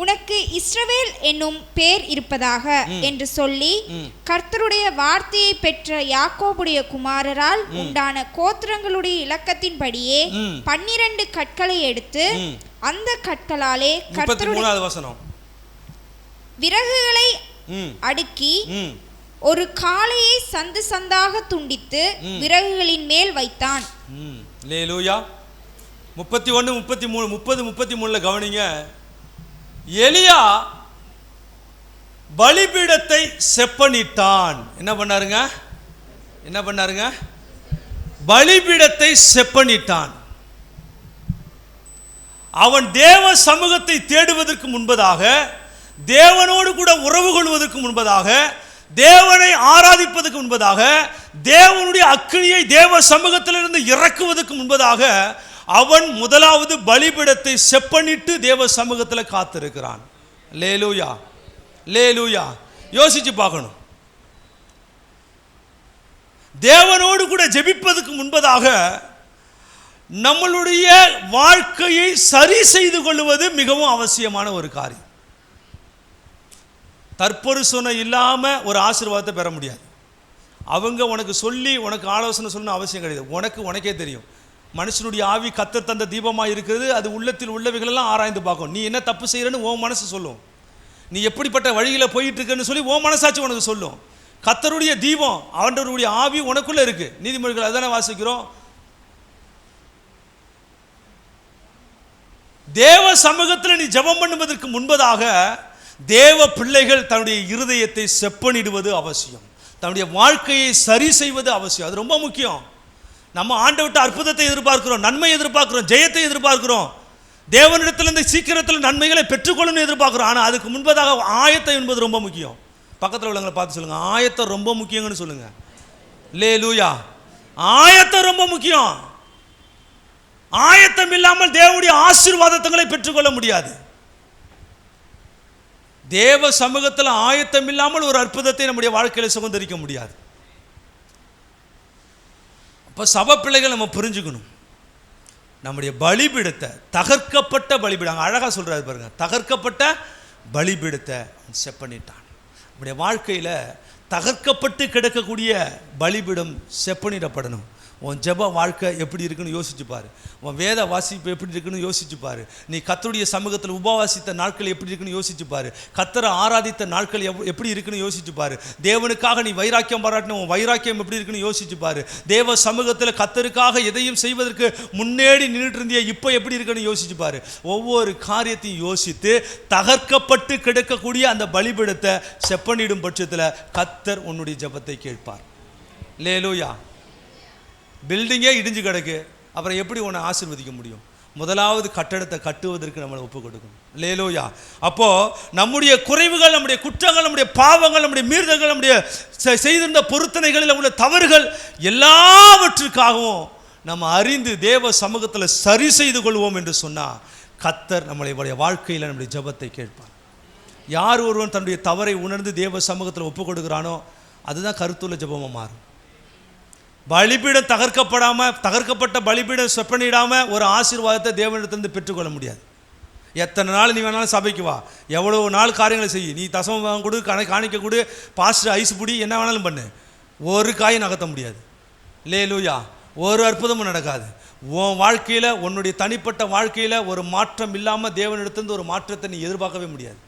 உனக்கு இஸ்ரவேல் என்னும் பேர் இருப்பதாக என்று சொல்லி, கர்த்தருடைய வார்த்தையை பெற்ற யாக்கோபுடைய குமாரரால் உண்டான கோத்திரங்களுடைய இலக்கத்தின்படியே 12 கற்களை எடுத்து அந்த கற்களாலே கர்த்தருடைய விறகுகளை அடுக்கி ஒரு காளையை சந்து சந்தாக துண்டித்து விறகுகளின் மேல் வைத்தான். 31, 33, 30, 33 கவனிங்க. எலியா பலிபீடத்தை செப்பனிட்டான். என்ன பண்ணாருங்க? பலிபீடத்தை செப்பனிட்டான். அவன் தேவ சமூகத்தை தேடுவதற்கு முன்பதாக, தேவனோடு கூட உறவு கொள்வதற்கு முன்பதாக, தேவனை ஆராதிப்பதற்கு முன்பதாக, தேவனுடைய அக்கினியை தேவ சமூகத்திலிருந்து இறக்குவதற்கு முன்பதாக அவன் முதலாவது பலிபீடத்தை செப்பனிட்டு தேவ சமூகத்தில் காத்திருக்கிறான். லேலூயா, லேலூயா. யோசிச்சு பார்க்கணும். தேவனோடு கூட ஜெபிப்பதற்கு முன்பதாக நம்மளுடைய வாழ்க்கையை சரி செய்து கொள்வது மிகவும் அவசியமான ஒரு காரியம். தற்பொருசனை இல்லாமல் ஒரு ஆசீர்வாதத்தை பெற முடியாது. அவங்க உனக்கு சொல்லி உனக்கு ஆலோசனை சொல்லணும் அவசியம் கிடையாது. உனக்கே தெரியும். மனுஷனுடைய ஆவி கர்த்தர் தந்த தீபமாக இருக்கிறது. அது உள்ளத்தில் உள்ளவைகளெல்லாம் ஆராய்ந்து பார்க்கும். நீ என்ன தப்பு செய்கிறன்னு உன் மனசு சொல்லும். நீ எப்படிப்பட்ட வழியில் போயிட்டு இருக்கன்னு சொல்லி உன் மனசாட்சி உனக்கு சொல்லும். கர்த்தருடைய தீபம், அவனுடைய ஆவி உனக்குள்ளே இருக்குது. நீதிமொழிகள் அதானே வாசிக்கிறோம். தேவ சமூகத்தில் நீ ஜெபம் பண்ணுவதற்கு முன்பதாக தேவ பிள்ளைகள் தன்னுடைய இருதயத்தை செப்பனிடுவது அவசியம். தன்னுடைய வாழ்க்கையை சரி செய்வது அவசியம். அது ரொம்ப முக்கியம். நம்ம ஆண்டவர்கிட்ட அற்புதத்தை எதிர்பார்க்கிறோம், நன்மை எதிர்பார்க்கிறோம், ஜெயத்தை எதிர்பார்க்கிறோம், தேவனிடத்திலிருந்து சீக்கிரத்தில் நன்மைகளை பெற்றுக்கொள்ளணும்னு எதிர்பார்க்கிறோம். ஆனால் அதுக்கு முன்பதாக ஆயத்தம் என்பது ரொம்ப முக்கியம். பக்கத்தில் உள்ளவங்களை பார்த்து சொல்லுங்க, ஆயத்தம் ரொம்ப முக்கியங்கன்னு சொல்லுங்க. லேலூயா. ஆயத்தம் ரொம்ப முக்கியம். ஆயத்தம் இல்லாமல் தேவனுடைய ஆசீர்வாதங்களை பெற்றுக்கொள்ள முடியாது. தேவ சமூகத்தில் ஆயத்தம் இல்லாமல் ஒரு அற்புதத்தை நம்முடைய வாழ்க்கையில் சுதந்திரிக்க முடியாது. இப்போ சபை பிள்ளைகள் நம்ம புரிஞ்சுக்கணும். நம்முடைய பலிபீடத்தை, தகர்க்கப்பட்ட பலிபீடம், அழகாக சொல்கிறாரு பாருங்க, தகர்க்கப்பட்ட பலிபீடத்தை செப்பனிட்டான். நம்முடைய வாழ்க்கையில் தகர்க்கப்பட்டு கிடக்கக்கூடிய பலிபீடம் செப்பனிடப்படணும். உன் ஜெப வாழ்க்கை எப்படி இருக்குன்னு யோசிச்சு பாரு. உன் வேத வாசிப்பு எப்படி இருக்குன்னு யோசிச்சு பாரு. நீ கர்த்தருடைய சமூகத்தில் உபவாசித்த நாட்கள் எப்படி இருக்குன்னு யோசிச்சு பாரு. கர்த்தரை ஆராதித்த நாட்கள் எப்படி இருக்குன்னு யோசிச்சு பாரு. தேவனுக்காக நீ வைராக்கியம் பாராட்டின உன் வைராக்கியம் எப்படி இருக்குன்னு யோசிச்சு பாரு. தேவ சமூகத்தில் கர்த்தருக்காக எதையும் செய்வதற்கு முன்னேறி நின்றுட்டு இருந்திய இப்போ எப்படி இருக்குன்னு யோசிச்சு பாரு. ஒவ்வொரு காரியத்தையும் யோசித்து தகர்க்கப்பட்டு கிடக்கக்கூடிய அந்த பலிபீடத்தை செப்பனிடும் பட்சத்தில் கர்த்தர் உன்னுடைய ஜெபத்தை கேட்பார். லேலூயா. பில்டிங்கே இடிஞ்சு கிடக்கு, அப்புறம் எப்படி உன்னை ஆசீர்வதிக்க முடியும்? முதலாவது கட்டடத்தை கட்டுவதற்கு நம்மளை ஒப்பு கொடுக்கணும். லேலூயா. அப்போது நம்முடைய குறைவுகள், நம்முடைய குற்றங்கள், நம்முடைய பாவங்கள், நம்முடைய மீறுதல்கள், நம்முடைய செய்திருந்த பொருத்தனைகளில் உள்ள தவறுகள் எல்லாவற்றுக்காகவும் நம்ம அறிந்து தேவ சமூகத்தில் சரி செய்து கொள்வோம் என்று சொன்னால் கர்த்தர் நம்மளுடைய வாழ்க்கையில் நம்முடைய ஜெபத்தை கேட்பார். யார் ஒருவன் தன்னுடைய தவறை உணர்ந்து தேவ சமூகத்தில் ஒப்பு கொடுக்குறானோ அதுதான் கருத்துள்ள ஜெபமாக மாறும். பலிபீடம் தகர்க்கப்பட்ட பலிபீடம் செப்பனிடாமல் ஒரு ஆசீர்வாதத்தை தேவனிடத்திலிருந்து பெற்றுக்கொள்ள முடியாது. எத்தனை நாள் நீ வேணாலும் சபைக்கு வா, எவ்வளோ நாள் காரியங்களை செய்ய, நீ தசமம் கொடு, காணிக்க கொடு, பாஸ்டர் ஐஸ் பிடி, என்ன வேணாலும் பண்ணு, ஒரு காய் நகர்த்த முடியாது. லேலூயா. ஒரு அற்புதமும் நடக்காது. உன் வாழ்க்கையில், உன்னுடைய தனிப்பட்ட வாழ்க்கையில் ஒரு மாற்றம் இல்லாமல் தேவனிடத்திலிருந்து ஒரு மாற்றத்தை நீ எதிர்பார்க்கவே முடியாது.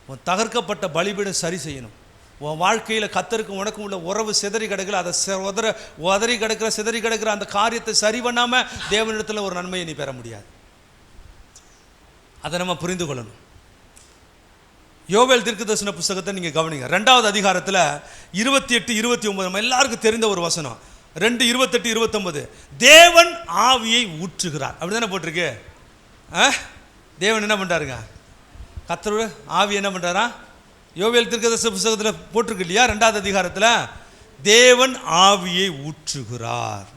உன் தகர்க்கப்பட்ட பலிபீடம் சரி செய்யணும். உன் வாழ்க்கையில் கர்த்தருக்கும் உனக்கும் உள்ள உறவு சிதறி கிடக்கல, அதை சிதறி கிடக்கிற அந்த காரியத்தை சரி பண்ணாமல் தேவனிடத்தில் ஒரு நன்மையை நீ பெற முடியாது. அதை நம்ம புரிந்து கொள்ளணும். யோவேல் தீர்க்கதரிசன புஸ்தகத்தை நீங்கள் கவனிங்க. 2வது அதிகாரத்தில் 28, 29 நம்ம எல்லாருக்கும் தெரிந்த ஒரு வசனம். 2, 28, 29 தேவன் ஆவியை ஊற்றுகிறார் அப்படி தானே போட்டிருக்கு. தேவன் என்ன பண்ணுறாருங்க? கர்த்தரோட ஆவி என்ன பண்ணுறாரா? யோவேல் தீர்க்கதரிசன புஸ்தகத்தில் போட்டிருக்கு இல்லையா? 2வது அதிகாரத்தில் தேவன் ஆவியை ஊற்றுகிறார்.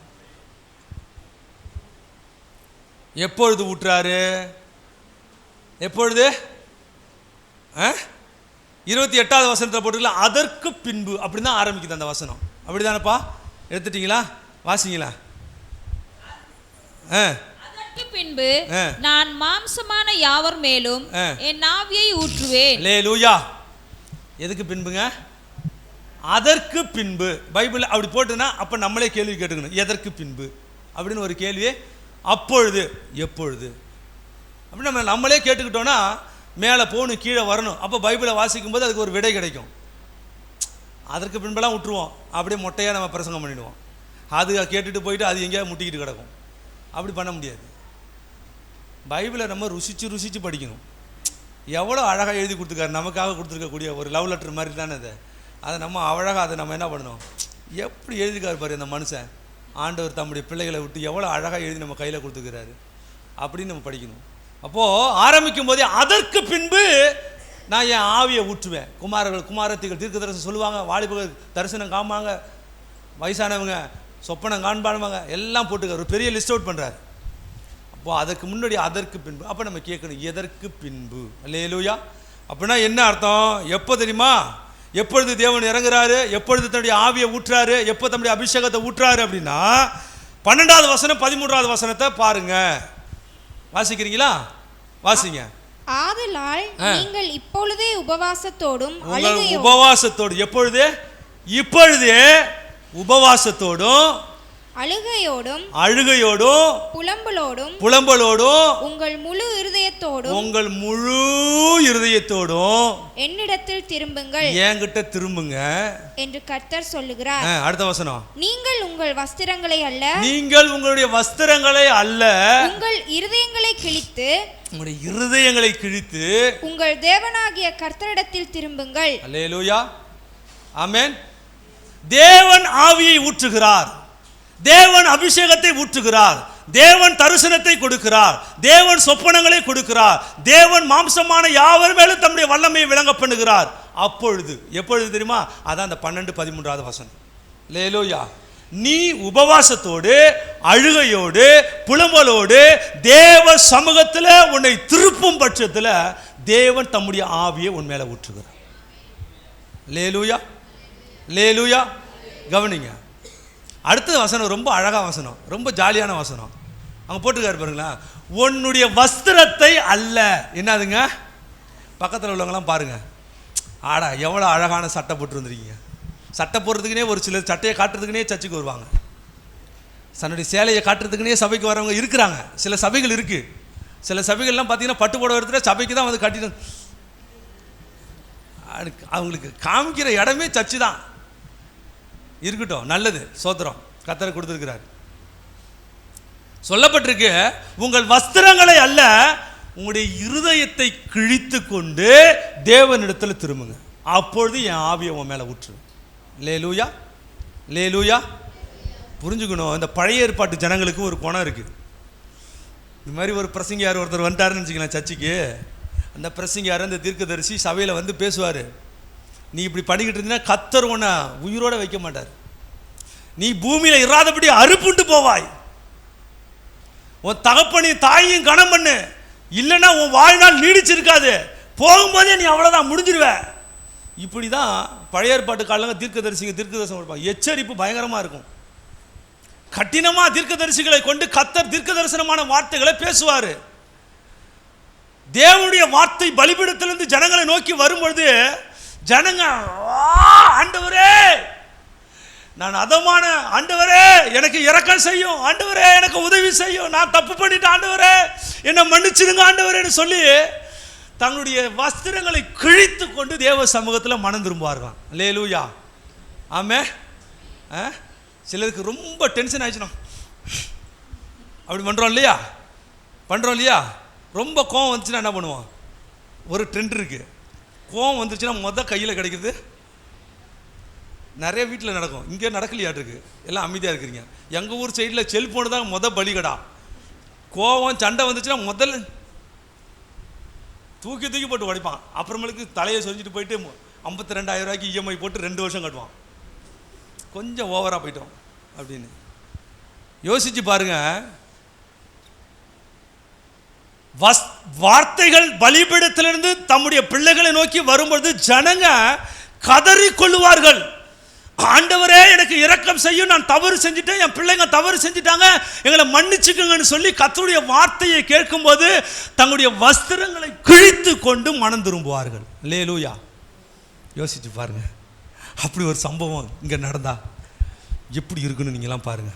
எப்பொழுது ஊற்றுறாரு? எப்பொழுது? 28வது வசனத்தில் போட்டுக்கலாம், அதற்கு பின்பு. அப்படி தான் ஆரம்பிக்குது அந்த வசனம். அப்படி தானப்பா? எடுத்துட்டீங்களா? வாசிங்களா? அதற்கு பின்பு நான் மாம்சமான யாவர் மேலும் என் ஆவியை ஊற்றுவேன். அல்லேலூயா. எதுக்கு பின்புங்க? அதற்கு பின்பு. பைபிள் அப்படி போட்டுனா அப்போ நம்மளே கேள்வி கேட்டுக்கணும், எதற்கு பின்பு அப்படின்னு ஒரு கேள்வியே. அப்பொழுது, எப்பொழுது அப்படி நம்மளே கேட்டுக்கிட்டோன்னா மேலே போகணும், கீழே வரணும். அப்போ பைபிளை வாசிக்கும் போது அதுக்கு ஒரு விடை கிடைக்கும். அதற்கு பின்பெல்லாம் விட்டுருவோம், அப்படியே மொட்டையாக நம்ம பிரசங்கம் பண்ணிடுவோம். அது கேட்டுட்டு போயிட்டு அது எங்கேயாவது முட்டிக்கிட்டு கிடக்கும். அப்படி பண்ண முடியாது. பைபிளை நம்ம ருசித்து படிக்கணும். எவ்வளோ அழகாக எழுதி கொடுத்துருக்காரு, நமக்காக கொடுத்துருக்கக்கூடிய ஒரு லவ் லெட்டர் மாதிரி தானே அது. அதை நம்ம அழகாக அதை நம்ம என்ன பண்ணணும், எப்படி எழுதிருக்காரு பாரு அந்த மனுஷன். ஆண்டவர் தம்முடைய பிள்ளைகளை விட்டு எவ்வளோ அழகாக எழுதி நம்ம கையில் கொடுத்துக்கிறாரு அப்படின்னு நம்ம படிக்கணும். அப்போது ஆரம்பிக்கும் போதே அதற்கு பின்பு நான் என் ஆவியை ஊற்றுவேன். குமாரத்திகள் தீர்க்க தரிசனம் சொல்லுவாங்க, வாலிபர்கள் தரிசனம் காண்பாங்க, வயசானவங்க சொப்பனம் காண்பாங்க, எல்லாம் போட்டுக்கார். ஒரு பெரிய லிஸ்ட் அவுட் பண்ணுறாரு. அப்போது அதற்கு முன்னாடி அதற்கு பின்பு. அப்போ நம்ம கேட்கணும், எதற்கு பின்பு? அல்லேலூயா. அப்படின்னா என்ன அர்த்தம்? எப்போ தெரியுமா? எப்பொழுது தேவன் இறங்குறாரு, எப்பொழுது தன்னுடைய ஆவியை ஊற்றுறாரு, எப்போ தன்னுடைய அபிஷேகத்தை ஊற்றுறாரு அப்படின்னா 12வது வசனம் 13வது வசனத்தை பாருங்க. வாசிக்கிறீங்களா? வாசிங்க. ஆதலால் நீங்கள் இப்பொழுதே உபவாசத்தோடும் உபவாசத்தோடு. எப்பொழுது? இப்பொழுதே உபவாசத்தோடும் அழுகையோடும் புலம்பலோடும் உங்கள் முழு இருதயத்தோடும் என்னிடத்தில் திரும்புங்கள், என்கிட்ட திரும்புங்க என்று கர்த்தர் சொல்லுகிறார். அடுத்த வசனம். நீங்கள் உங்களுடைய வஸ்திரங்களை அல்ல உங்கள் இருதயங்களை கிழித்து உங்கள் தேவனாகிய கர்த்தரிடத்தில் திரும்புங்கள். அல்லேலூயா. ஆமென். தேவன் ஆவியை ஊற்றுகிறார், தேவன் அபிஷேகத்தை ஊற்றுகிறார், தேவன் தரிசனத்தை கொடுக்கிறார், தேவன் சொப்பனங்களை கொடுக்கிறார், தேவன் மாம்சமான யாவர் மேலும் தம்முடைய வல்லமையை விளங்க பண்ணுகிறார். அப்பொழுது எப்பொழுது தெரியுமா? அதான் அந்த 12-13வது வசனம். அல்லேலூயா. நீ உபவாசத்தோடு அழுகையோடு புலம்பலோடு தேவ சமூகத்தில் உன்னை திருப்பும் பட்சத்தில் தேவன் தம்முடைய ஆவியை உன் மேலே ஊற்றுகிறார். அல்லேலூயா. அல்லேலூயா. கவனிங்க, அடுத்த வசனம் ரொம்ப அழகான வசனம், ரொம்ப ஜாலியான வசனம். அவங்க போட்டுக்காரு பாருங்களா, உன்னுடைய வஸ்திரத்தை அல்ல. என்னதுங்க? பக்கத்தில் உள்ளவங்களாம் பாருங்க, ஆடா எவ்வளோ அழகான சட்டை போட்டு வந்துருக்கீங்க. சட்டை போடுறதுக்குனே ஒரு சிலர் சட்டையை காட்டுறதுக்குனே சர்ச்சுக்கு வருவாங்க, தன்னுடைய சேலையை காட்டுறதுக்குனே சபைக்கு வரவங்க இருக்கிறாங்க. சில சபைகள் இருக்குது. சில சபைகள்லாம் பார்த்தீங்கன்னா பட்டு போட எடுத்துகிட்டு சபைக்கு தான் வந்து கட்டிட்டு அவங்களுக்கு காமிக்கிற இடமே சர்ச்சு தான். இருக்கட்டும், நல்லது, சோத்திரம், கர்த்தர் கொடுத்துருக்கிறார். சொல்லப்பட்டிருக்கு, உங்கள் வஸ்திரங்களை அல்ல உங்களுடைய இருதயத்தை கிழித்து கொண்டு தேவனிடத்தில் திரும்புங்க, அப்பொழுது என் ஆவியை உன் மேலே ஊற்று. லேலூயா. லேலூயா. புரிஞ்சுக்கணும், இந்த பழைய ஏற்பாட்டு ஜனங்களுக்கு ஒரு குணம் இருக்குது. இந்த மாதிரி ஒரு பிரசங்கியார் ஒருத்தர் வந்துட்டாருன்னு வச்சுக்கலாம் சர்ச்சுக்கு. அந்த பிரசங்கியார் அந்த தீர்க்கதரிசி சபையில் வந்து பேசுவார். நீ இப்படி பண்ணிக்கிட்டு இருந்தீங்கன்னா கர்த்தர் உன்னை உயிரோட வைக்க மாட்டார், நீ பூமியில் இராதபடி அறுப்புண்டு போவாய், உன் தகப்பனையும் தாயையும் கனம் பண்ணு, இல்லைன்னா உன் வாழ்நாள் நீடிச்சிருக்காது, போகும்போதே நீ அவ்வளோதான், முடிஞ்சிருவ. இப்படி தான் பழைய ஏற்பாட்டு காலங்க தீர்க்கதரிசனம் கொடுப்பாங்க. எச்சரிப்பு பயங்கரமாக இருக்கும். கடினமாக தீர்க்கதரிசிகளை கொண்டு கர்த்தர் தீர்க்க தரிசனமான வார்த்தைகளை பேசுவார். தேவனுடைய வார்த்தை பலிபீடத்திலிருந்து ஜனங்களை நோக்கி வரும்பொழுது ஜனங்க, ஆண்டவரே நான் அதமான, ஆண்டவரே எனக்கு இரக்கம் செய்யும், ஆண்டவரே எனக்கு உதவி செய்யும், நான் தப்பு பண்ணிட்டேன், ஆண்டவரே என்னை மன்னிச்சிருங்க ஆண்டவரேன்னு சொல்லி தங்களுடைய வஸ்திரங்களை கிழித்து கொண்டு தேவ சமூகத்தில் மனம் திரும்புவார்களாம். அல்லேலூயா. ஆமே. சிலருக்கு ரொம்ப டென்ஷன் ஆயிடுச்சுனா அப்படி பண்ணுறோம் இல்லையா, ரொம்ப கோவம் வந்துச்சுன்னா என்ன பண்ணுவோம்? ஒரு ட்ரெண்ட் இருக்குது, கோவம் வந்துச்சுன்னா கையில் கிடைக்கிறது நிறைய வீட்டில் நடக்கும். இங்கே நடக்கலையாட்டிருக்கு, எல்லாம் அமைதியாக இருக்கிறீங்க. எங்கள் ஊர் சைடில் செல்ஃபோனு தான் பலிகடா. கோவம் சண்டை வந்துச்சுன்னா முதல்ல தூக்கி போட்டு உடைப்பான். அப்புறமேலுக்கு தலையை சொரிஞ்சிட்டு போயிட்டு 52,000 ரூபாய்க்கு இஎம்ஐ போட்டு 2 வருஷம் கட்டுவான். கொஞ்சம் ஓவராக போயிட்டோம் அப்படின்னு யோசிச்சு பாருங்க. வார்த்தைகள் பலிபீடத்திலிருந்து தம்முடைய பிள்ளைகளை நோக்கி வரும்பொழுது ஜனங்க கதறி கொள்ளுவார்கள். ஆண்டவரே எனக்கு இரக்கம் செய்யும், நான் தவறு செஞ்சுட்டேன், என் பிள்ளைங்க தவறு செஞ்சுட்டாங்க, எங்களை மன்னிச்சுக்குங்கன்னு சொல்லி கர்த்தருடைய வார்த்தையை கேட்கும்போது தங்களுடைய வஸ்திரங்களை கிழித்து கொண்டு மனம் திரும்புவார்கள். அல்லேலூயா. யோசிச்சு பாருங்க, அப்படி ஒரு சம்பவம் இங்கே நடந்தா எப்படி இருக்குன்னு நீங்களாம் பாருங்க.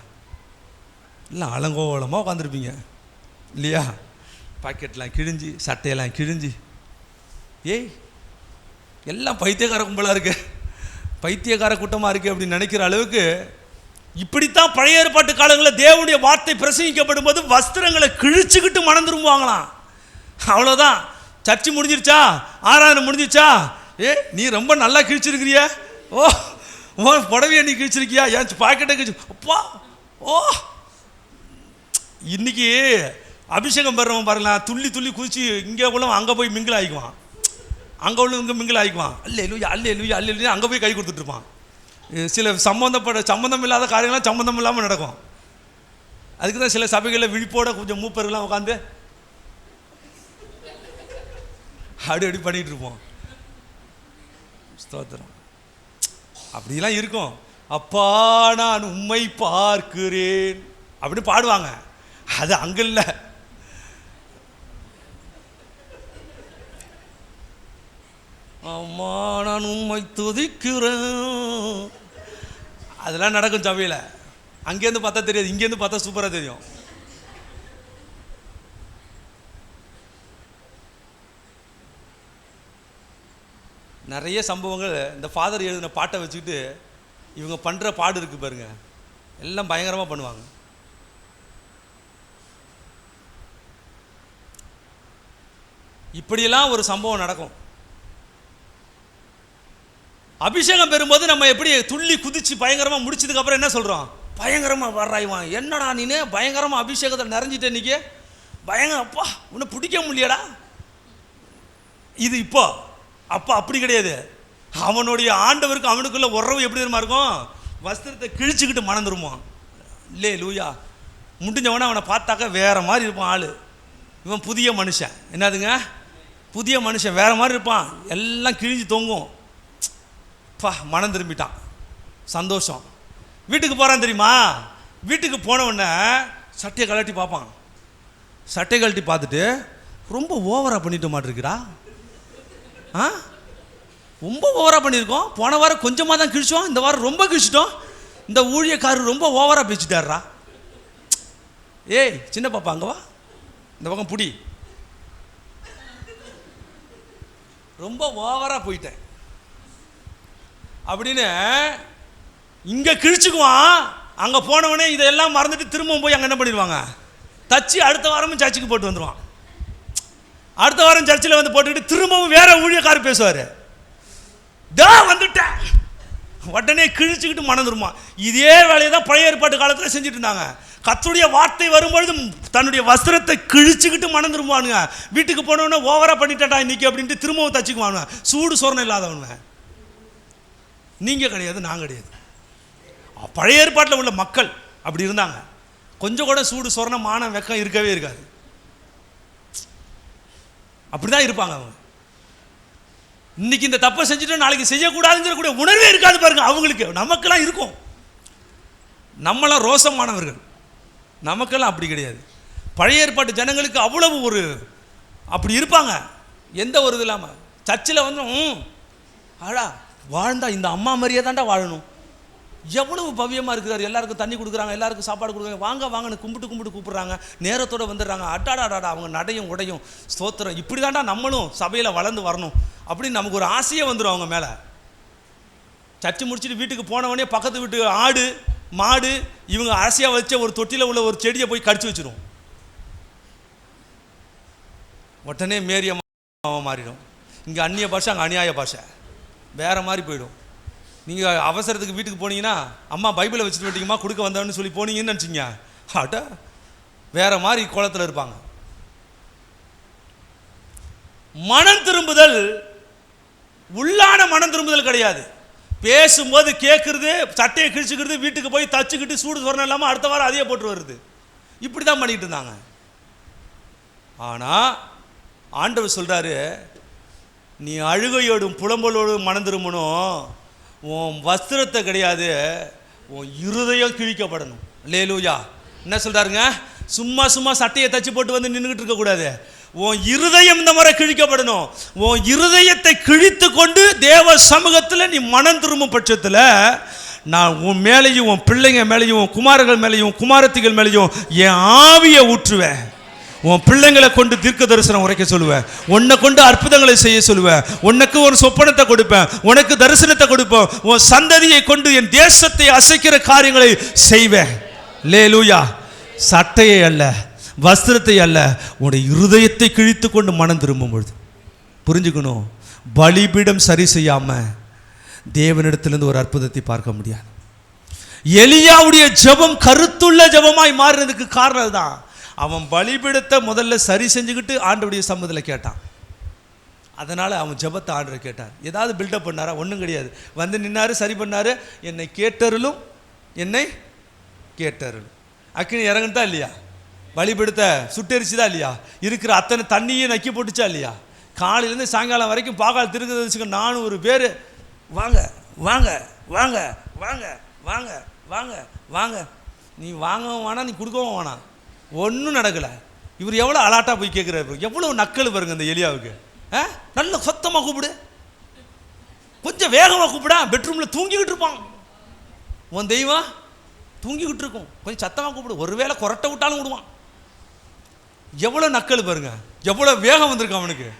இல்லை அலங்கோலமாக உட்காந்துருப்பீங்க இல்லையா? பாக்கெட்லாம் கிழிஞ்சி, சட்டையெல்லாம் கிழிஞ்சி, ஏய் எல்லாம் பைத்தியக்கார கும்பலாக இருக்கு, பைத்தியக்கார கூட்டமாக இருக்குது அப்படின்னு நினைக்கிற அளவுக்கு இப்படித்தான் பழைய ஏற்பாட்டு காலங்களில் தேவனுடைய வார்த்தை பிரசங்கிக்கப்படும் போது வஸ்திரங்களை கிழிச்சுக்கிட்டு மனம் திரும்புவாங்களாம். அவ்வளோதான், சர்ச்சை முடிஞ்சிருச்சா, ஆராதனை முடிஞ்சிருச்சா, ஏ நீ ரொம்ப நல்லா கிழிச்சிருக்கிறிய, ஓ ஓ புடவையை நீ கிழிச்சிருக்கியா, ஏன் பாக்கெட்டை கிழிச்சு, அப்பா ஓ. இன்னைக்கு அபிஷேகம் பெறவன் பாருங்களேன், துள்ளி துள்ளி குதிச்சு இங்கே உள்ள அங்கே போய் மிங்கில் ஆகிக்குவான், அங்கே உள்ள இங்கே மிங்கில் ஆகிக்குவான், அல்லேலூயா அல்லேலூயா அல்லேலூயா அங்கே போய் கை கொடுத்துட்ருப்பான். சில சம்மந்தம் இல்லாத காரியங்கள்லாம் சம்மந்தம் இல்லாமல் நடக்கும். அதுக்கு தான் சில சபைகளில் விழிப்போட கொஞ்சம் மூப்பர்கள்லாம் உட்காந்து அப்படி பண்ணிகிட்டு இருப்போம். ஸ்தோத்திரம். அப்படிலாம் இருக்கும். அப்பா நான் உம்மை பார்க்கிறேன் அப்படி பாடுவாங்க. அது அங்கே இல்லை. அம்மா நான் உம்மை துதிக்கிறேன், அதெல்லாம் நடக்கும் சபையில். அங்கேருந்து பார்த்தா தெரியாது, இங்கேருந்து பார்த்தா சூப்பராக தெரியும். நிறைய சம்பவங்கள் இந்த ஃபாதர் எழுதின பாட்டை வச்சுக்கிட்டு இவங்க பண்ணுற பாடு இருக்குது பாருங்க, எல்லாம் பயங்கரமாக பண்ணுவாங்க. இப்படியெல்லாம் ஒரு சம்பவம் நடக்கும். அபிஷேகம் பெறும்போது நம்ம எப்படி துள்ளி குதிச்சு பயங்கரமாக முடிச்சதுக்கப்புறம் என்ன சொல்கிறோம், பயங்கரமாக வர்றாய்வான், என்னடா நீனே பயங்கரமாக அபிஷேகத்தில் நிறைஞ்சிட்டே இன்றைக்கி பயங்கரம், அப்பா உன்னை பிடிக்க முடியலடா. இது இப்போ அப்போ அப்படி கிடையாது. அவனுடைய ஆண்டவருக்கு அவனுக்குள்ள உறவு எப்படி தெரியுமா இருக்கும், வஸ்திரத்தை கிழிச்சுக்கிட்டு மனம் திரும்புவான். இல்லே லூயா. முடிஞ்சவன அவனை பார்த்தாக்க வேறு மாதிரி இருப்பான் ஆள். இவன் புதிய மனுஷன், என்னதுங்க புதிய மனுஷன், வேறு மாதிரி இருப்பான், எல்லாம் கிழிஞ்சு தொங்கும். பா மனம் திரும்பிட்டான், சந்தோஷம். வீட்டுக்கு போகிறான் தெரியுமா, வீட்டுக்கு போனவுடனே சட்டையை கழட்டி பார்ப்பான். சட்டை கழட்டி பார்த்துட்டு ரொம்ப ஓவராக பண்ணிட்டு மாட்டிருக்கிறா, ரொம்ப ஓவராக பண்ணியிருக்கோம், போன வாரம் கொஞ்சமாக தான் கிழிச்சோம், இந்த வாரம் ரொம்ப கிழிச்சிட்டோம், இந்த ஊழியக்காரர் ரொம்ப ஓவராக பேசிட்டாரா. ஏய் சின்ன பாப்பா அங்கே வா, இந்த பக்கம் புடி, ரொம்ப ஓவராக போயிட்டேன் அப்படின்னு இங்கே கிழிச்சுக்குவான். அங்கே போனவனே இதெல்லாம் மறந்துட்டு திரும்பவும் போய் அங்கே என்ன பண்ணிடுவாங்க, தச்சு அடுத்த வாரமும் சர்ச்சுக்கு போட்டு வந்துடுவான். அடுத்த வாரம் சர்ச்சில் வந்து போட்டுக்கிட்டு திரும்பவும் வேற ஊழியக்காரர் பேசுவார், வந்துட்டேன், உடனே கிழிச்சுக்கிட்டு மனம் திரும்புமா. இதே வேலையை தான் பழைய ஏற்பாட்டு காலத்தில் செஞ்சுட்டு இருந்தாங்க. கர்த்தருடைய வார்த்தை வரும்பொழுது தன்னுடைய வஸ்திரத்தை கிழிச்சுக்கிட்டு மனம் திரும்புவானுங்க. வீட்டுக்கு போனவொன்னே ஓவரா பண்ணிட்டா இன்னைக்கு அப்படின்ட்டு திரும்பவும் தச்சுக்குவானுங்க. சூடு சொரணம் இல்லாதவனுங்க. நீங்க கிடையாது, நான் கிடையாது. பழைய ஏற்பாட்டில் உள்ள மக்கள் அப்படி இருந்தாங்க. கொஞ்சம் கூட சூடு சொரணம் மானம் வெக்கம் இருக்கவே இருக்காது. அப்படிதான் இருப்பாங்க அவங்க. இன்னைக்கு இந்த தப்பை செஞ்சுட்டு நாளைக்கு செய்யக்கூடாதுன்னு சொல்லக்கூடிய உணர்வே இருக்காது பாருங்க அவங்களுக்கு. நமக்கெல்லாம் இருக்கும். நம்மளாம் ரோசமானவர்கள், நமக்கெல்லாம் அப்படி கிடையாது. பழைய ஏற்பாட்டு ஜனங்களுக்கு அவ்வளவு ஒரு அப்படி இருப்பாங்க. எந்த ஒரு இது இல்லாமல் சர்ச்சில் வந்து ஆடா வாழ்ந்தா இந்த அம்மா மாதிரியே தாண்டா வாழணும், எவ்வளவு பவ்யமாக இருக்கிறார், எல்லாருக்கும் தண்ணி கொடுக்குறாங்க, எல்லாருக்கும் சாப்பாடு கொடுக்குறாங்க, வாங்க வாங்கன்னு கும்பிட்டு கூப்பிட்றாங்க, நேரத்தோடு வந்துடுறாங்க, அட்டாடாடாடா அவங்க நடையும் உடையும் ஸ்தோத்திரம், இப்படி தாண்டா நம்மளும் சபையில் வளர்ந்து வரணும் அப்படின்னு நமக்கு ஒரு ஆசையே வந்துடும் அவங்க மேலே. சர்ச்சை முடிச்சுட்டு வீட்டுக்கு போனவனே பக்கத்து வீட்டு ஆடு மாடு இவங்க ஆசையாக வச்ச ஒரு தொட்டியில் உள்ள ஒரு செடியை போய் கடிச்சு வச்சிடும். உடனே மேரியமாக மாறிடும். இங்கே அந்நிய பாஷை, அங்கே அநியாய பாஷை, வேறு மாதிரி போயிடும். நீங்கள் அவசரத்துக்கு வீட்டுக்கு போனீங்கன்னா அம்மா பைபிளை வச்சுட்டு விட்டீங்கம்மா கொடுக்க வந்தவன்னு சொல்லி போனீங்கன்னு நினச்சிங்க, ஆட்டா வேறு மாதிரி கோலத்தில் இருப்பாங்க. மனம் திரும்புதல் உள்ளான மனம் திரும்புதல் கிடையாது. பேசும்போது கேட்குறது, சட்டையை கிழிச்சுக்கிறது, வீட்டுக்கு போய் தச்சுக்கிட்டு சூடு சொரணம் இல்லாமல் அடுத்த வாரம் அதையே போட்டு வருது. இப்படி தான் பண்ணிக்கிட்டு இருந்தாங்க. ஆனால் ஆண்டவர் சொல்கிறாரு, நீ அழுகையோடும் புலம்பலோடும் மனம் திரும்பணும், உன் வஸ்திரத்தை கிடையாது, உன் இருதயம் கிழிக்கப்படணும். அல்லேலூயா. என்ன சொல்கிறாருங்க? சும்மா சும்மா சட்டையை தச்சு போட்டு வந்து நின்றுக்கிட்டு இருக்கக்கூடாது. உன் இருதயம் இந்த முறை கிழிக்கப்படணும். உன் இருதயத்தை கிழித்து கொண்டு தேவ சமூகத்தில் நீ மனம் திரும்பும் பட்சத்தில் நான் உன் மேலேயும் உன் பிள்ளைங்க மேலேயும் உன் குமாரர்கள் மேலேயும் உன் குமாரத்திகள் மேலேயும் என் ஆவியை ஊற்றுவேன். உன் பிள்ளைங்களை கொண்டு தீர்க்க தரிசனம் உரைக்க சொல்லுவேன். உன்னை கொண்டு அற்புதங்களை செய்ய சொல்லுவேன். உனக்கு ஒரு சொப்பனத்தை கொடுப்பேன், உனக்கு தரிசனத்தை கொடுப்பேன். உன் சந்ததியை கொண்டு என் தேசத்தை அசைக்கிற காரியங்களை செய்வேன். அல்லேலூயா. சட்டையை அல்ல, வஸ்திரத்தை அல்ல, உன்னுடைய இருதயத்தை கிழித்து கொண்டு மனம் திரும்பும் பொழுது புரிஞ்சுக்கணும், பலிபீடம் சரி செய்யாம தேவனிடத்திலிருந்து ஒரு அற்புதத்தை பார்க்க முடியாது. எலியாவுடைய ஜெபம் கருத்துள்ள ஜெபமாய் மாறினதுக்கு காரணம் தான், அவன் பலிபீடத்தை முதல்ல சரி செஞ்சுக்கிட்டு ஆண்டவருடைய சம்மதத்தில் கேட்டான். அதனால் அவன் ஜெபத்தை ஆண்டவர் கேட்டார். ஏதாவது பில்டப் பண்ணாரா? ஒன்றும் கிடையாது. வந்து நின்னாரு, சரி பண்ணாரு. என்னை கேட்டருளும், என்னை கேட்டருளும். அக்கினி இறங்குதா இல்லையா? பலிபீடத்தை சுட்டெரிச்சுதா இல்லையா? இருக்கிற அத்தனை தண்ணியை நக்கி போட்டுச்சா இல்லையா? காலையிலேருந்து சாயங்காலம் வரைக்கும் பாகால் திருக்கிறதுக்கு 400 பேர் வாங்க வாங்க வாங்க வாங்க வாங்க வாங்க வாங்க. நீ வாங்கவும் வேணாம், நீ கொடுக்கவும் வேணாம், ஒன்றும் நடக்கலை. இவர் எவ்வளோ அலாட்டாக போய் கேட்குறாரு, எவ்வளோ நக்கல் பாருங்க இந்த எலியாவுக்கு. நல்ல சத்தமாக கூப்பிடு, கொஞ்சம் வேகமாக கூப்பிடா. பெட்ரூமில் தூங்கிக்கிட்டு இருப்பான் உன் தெய்வம், தூங்கிக்கிட்டு இருக்கும். கொஞ்சம் சத்தமாக கூப்பிடு, ஒருவேளை கொரட்டை விட்டாலும் விடுவான். எவ்வளோ நக்கல் பாருங்க, எவ்வளோ வேகம் வந்திருக்கான் அவனுக்கு.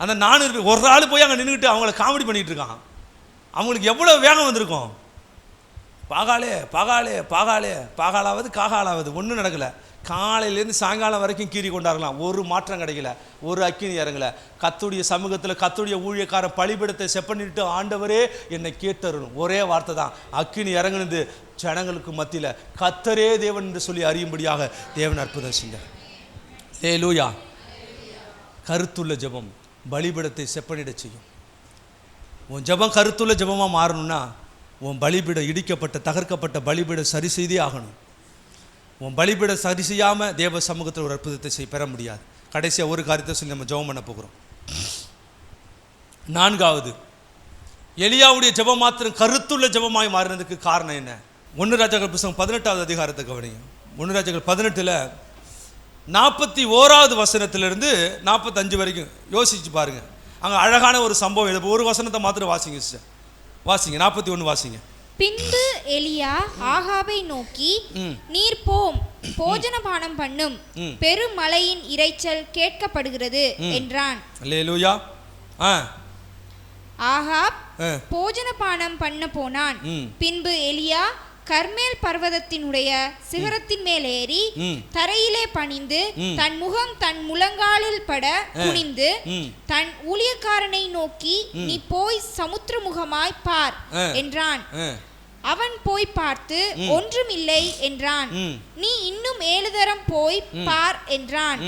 அந்த 400 பேர் ஒரு ஆள் போய் அங்கே நின்றுக்கிட்டு அவங்கள காமெடி பண்ணிகிட்டு இருக்கான். அவங்களுக்கு எவ்வளோ வேகம் வந்திருக்கும். பாகாலே பாகாலே பாகாலே, பாகாலாவது காகாலாவது, ஒன்றும் நடக்கலை. காலையிலேருந்து சாயங்காலம் வரைக்கும் கீறி கொண்டாடலாம், ஒரு மாற்றம் கிடைக்கல, ஒரு அக்கினி இறங்கலை. கத்துடைய சமூகத்தில் கத்துடைய ஊழியக்கார பலிபீடத்தை செப்பனிட்டு ஆண்டவரே என்னை கேட்டறணும், ஒரே வார்த்தை தான். அக்கினி இறங்குனது ஜனங்களுக்கு மத்தியில் கத்தரே தேவன் என்று சொல்லி அறியும்படியாக தேவன் அற்புதம் செஞ்சார். அல்லேலூயா. கருத்துள்ள ஜெபம் பலிபீடத்தை செப்பனிட செய்யும். உன் ஜெபம் கருத்துள்ள ஜெபமாக மாறணும்னா உன் பலிபீடம் இடிக்கப்பட்ட தகர்க்கப்பட்ட பலிபீடம் சரி செய்தே ஆகணும். உன் பலிபீடம் சரி செய்யாமல் தேவ சமூகத்தில் ஒரு அற்புதத்தை பெற முடியாது. கடைசியாக ஒரு காரியத்தை சொல்லி நம்ம ஜெபம் பண்ண போகிறோம். 4வது, எலியாவுடைய ஜெபம் மாத்திரம் கருத்துள்ள ஜெபமாய் மாறினதுக்கு காரணம் என்ன? 1 ராஜாக்கள் புத்தகம் 18வது அதிகாரத்தை கவனிங்க. 1 ராஜாக்கள் 18 41வது வசனத்திலிருந்து 45 வரைக்கும் யோசிச்சு பாருங்க. அங்கே அழகான ஒரு சம்பவம். இது ஒரு வசனத்தை மாத்திரம் வாசிங்க சிஸ்டர், வாசிங்க. 41 வாசிங்க. பின்பு எலியா ஆகாபை நோக்கி, நீர் போம், போஜனபானம் பண்ணும், பெருமழையின் இரைச்சல் கேட்கப்படுகிறது என்றான். அல்லேலூயா. ஆகாப் போஜனபானம் பண்ண போனான். பின்பு எலியா கர்மேல் பர்வதத்தினுடைய சிகரத்தின் மேல் ஏறி தரையிலே பணிந்து தன் முகம் தன் முழங்காலில் பட குனிந்து தன் ஊழியக்காரனை நோக்கி, நீ போய் சமுத்திர முகமாய் பார் என்றான். அவன் போய் பார்த்து ஒன்றுமில்லை என்றான். நீ இன்னும் 7 தரம் போய் பார் என்றான்.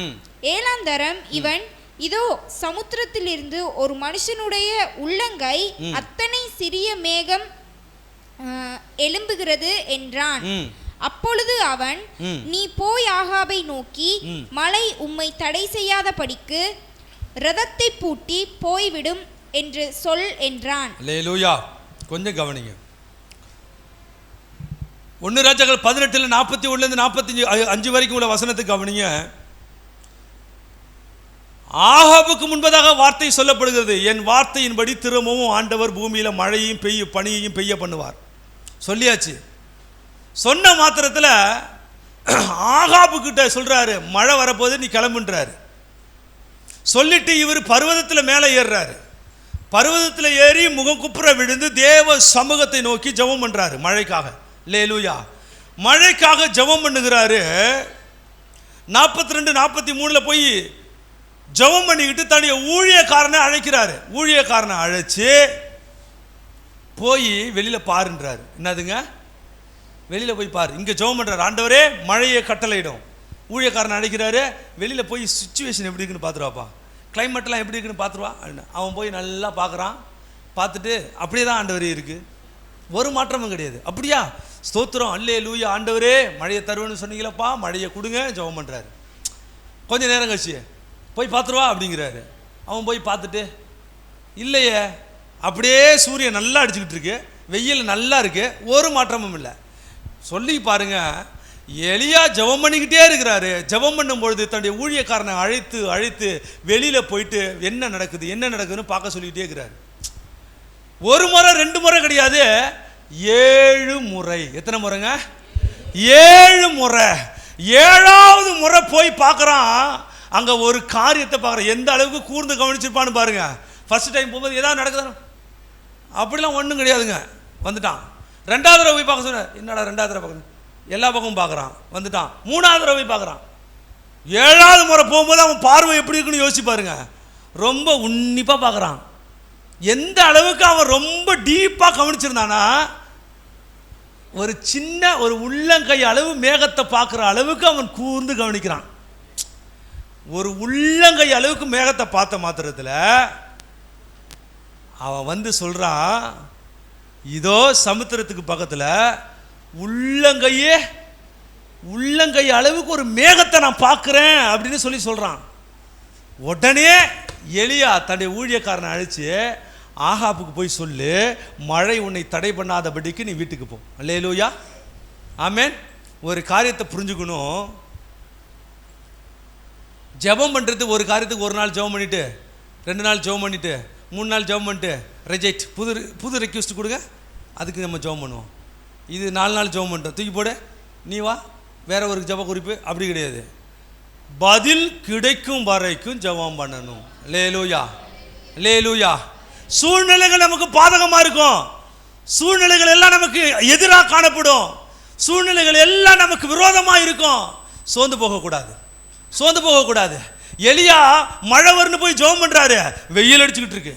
7ஆம் தரம் இவன், இதோ சமுத்திரத்திலிருந்து ஒரு மனுஷனுடைய உள்ளங்கை அத்தனை சிறிய மேகம் எழும்புகிறது என்றான். அப்பொழுது அவன், நீ போய் ஆகாபை நோக்கி, மழை உம்மை தடை செய்யாத படிக்கு ரதத்தை பூட்டி போய்விடும் என்று சொல் என்றான். அல்லேலூயா. கொஞ்சம் கவனிங்க. 1 ராஜாக்கள் 18 41 45 வரைக்கும் உள்ள வசனத்துக்கு கவனிங்க. ஆகாபுக்கு முன்பதாக வார்த்தை சொல்லப்படுகிறது, என் வார்த்தையின்படி திரும்பவும் ஆண்டவர் பூமியில மழையையும் பனியையும் பெய்ய பண்ணுவார். சொல்லியாச்சு. சொன்ன மாத்திரத்தில் ஆகாபு கிட்ட சொல்றாரு, மழை வரப்போது நீ கிளம்புன்றாரு. சொல்லிட்டு இவர் பர்வதத்தில் மேலே ஏறுறாரு. பர்வதத்தில் ஏறி முகக்குப்புற விழுந்து தேவ சமூகத்தை நோக்கி ஜெபம் பண்றாரு மழைக்காக. அல்லேலூயா. மழைக்காக ஜெபம் பண்ணுகிறாரு. 42 43 போய் ஜெபம் பண்ணிக்கிட்டு தன்னுடைய ஊழியக்காரனை அழைக்கிறாரு. ஊழியக்காரனை அழைச்சு போய் வெளியில் பாருன்றாரு. என்னதுங்க? வெளியில் போய் பாரு. இங்கே ஜெபம் பண்ணுறாரு, ஆண்டவரே மழையை கட்டளையிடும். ஊழியக்காரனை அழைக்கிறாரு. வெளியில் போய் சுச்சுவேஷன் எப்படி இருக்குன்னு பார்த்துருவாப்பா, கிளைமேட்லாம் எப்படி இருக்குன்னு பார்த்துருவா. அவன் போய் நல்லா பார்க்குறான். பார்த்துட்டு அப்படியே தான் ஆண்டவரே இருக்குது, ஒரு மாற்றமும் கிடையாது. அப்படியா? ஸ்தோத்திரம், அல்லேலூயா, ஆண்டவரே மழையை தருவேன்னு சொன்னீங்களப்பா, மழையை கொடுங்க. ஜெபம் பண்ணுறாரு. கொஞ்சம் நேரம் கழிச்சு போய் பார்த்துருவா அப்படிங்கிறாரு. அவன் போய் பார்த்துட்டு, இல்லையே, அப்படியே சூரியன் நல்லா அடிச்சுக்கிட்டு இருக்கு, வெயில் நல்லா இருக்கு, ஒரு மாற்றமும் இல்லை. சொல்லி பாருங்க, எலியா ஜெபம் பண்ணிக்கிட்டே இருக்கிறாரு. ஜெபம் பண்ணும் பொழுது தன்னுடைய ஊழியக்காரனை அழைத்து அழைத்து வெளியில போயிட்டு என்ன நடக்குதுன்னு பார்க்க சொல்லிக்கிட்டே இருக்கிறாரு. ஒரு முறை 2 முறை கிடையாது, 7 முறை. எத்தனை முறைங்க? 7 முறை. 7வது முறை போய் பார்க்குறான். அங்கே ஒரு காரியத்தை பார்க்குறான். எந்த அளவுக்கு கூர்ந்து கவனிச்சிருப்பான்னு பாருங்க. ஃபர்ஸ்ட் டைம் போகும்போது ஏதாவது நடக்குதா? அப்படிலாம் ஒன்றும் கிடையாதுங்க, வந்துட்டான். 2வது தடவை போய் பார்க்க சொன்னார். என்னடா 2வது தடவை பார்க்கணும், எல்லா பக்கமும் பார்க்குறான், வந்துட்டான். 3வது தடவை போய் பார்க்குறான். 7வது முறை போகும்போது அவன் பார்வை எப்படி இருக்குன்னு யோசிச்சு பாருங்க. ரொம்ப உன்னிப்பாக பார்க்குறான். எந்த அளவுக்கு அவன் ரொம்ப டீப்பாக கவனிச்சிருந்தானா, ஒரு சின்ன ஒரு உள்ளங்கை அளவு மேகத்தை பார்க்குற அளவுக்கு அவன் கூர்ந்து கவனிக்கிறான். ஒரு உள்ளங்கை அளவுக்கு மேகத்தை பார்த்த மாத்திரத்தில் அவன் வந்து சொல்கிறான், இதோ சமுத்திரத்துக்கு பக்கத்தில் உள்ளங்கை அளவுக்கு ஒரு மேகத்தை நான் பார்க்குறேன் அப்படின்னு சொல்லி சொல்கிறான். உடனே எலியா தன்னுடைய ஊழியக்காரனை அழைச்சி, ஆகாப்புக்கு போய் சொல்லு, மழை உன்னை தடை பண்ணாதபடிக்கு நீ வீட்டுக்கு போ. அல்லேலூயா, ஆமென். ஒரு காரியத்தை புரிஞ்சுக்கணும். ஜெபம் பண்ணுறது ஒரு காரியத்துக்கு 1 நாள் ஜெபம் பண்ணிவிட்டு, 2 நாள் ஜெபம் பண்ணிவிட்டு, 3 நாள் ஜெபம் பண்ணிட்டு ரிஜெக்ட், புது ரெக்வெஸ்ட் கொடுங்க, அதுக்கு நம்ம ஜெபம் பண்ணுவோம். இது 4 நாள் ஜெபம் பண்ணிட்டோம், தூக்கி போடு, நீ வா, வேற ஒரு ஜெப குறிப்பு. அப்படி கிடையாது. பதில் கிடைக்கும் வரைக்கும் ஜெபம் பண்ணணும். அல்லேலூயா, அல்லேலூயா. சூழ்நிலைகள் நமக்கு பாதகமாக இருக்கும், சூழ்நிலைகள் எல்லாம் நமக்கு எதிராக காணப்படும், சூழ்நிலைகள் எல்லாம் நமக்கு விரோதமாக இருக்கும். சோர்ந்து போகக்கூடாது. எலியா மழை வரும்னு போய் ஜெபம் பண்றாரு, வெயில் அடிச்சுக்கிட்டு இருக்கு.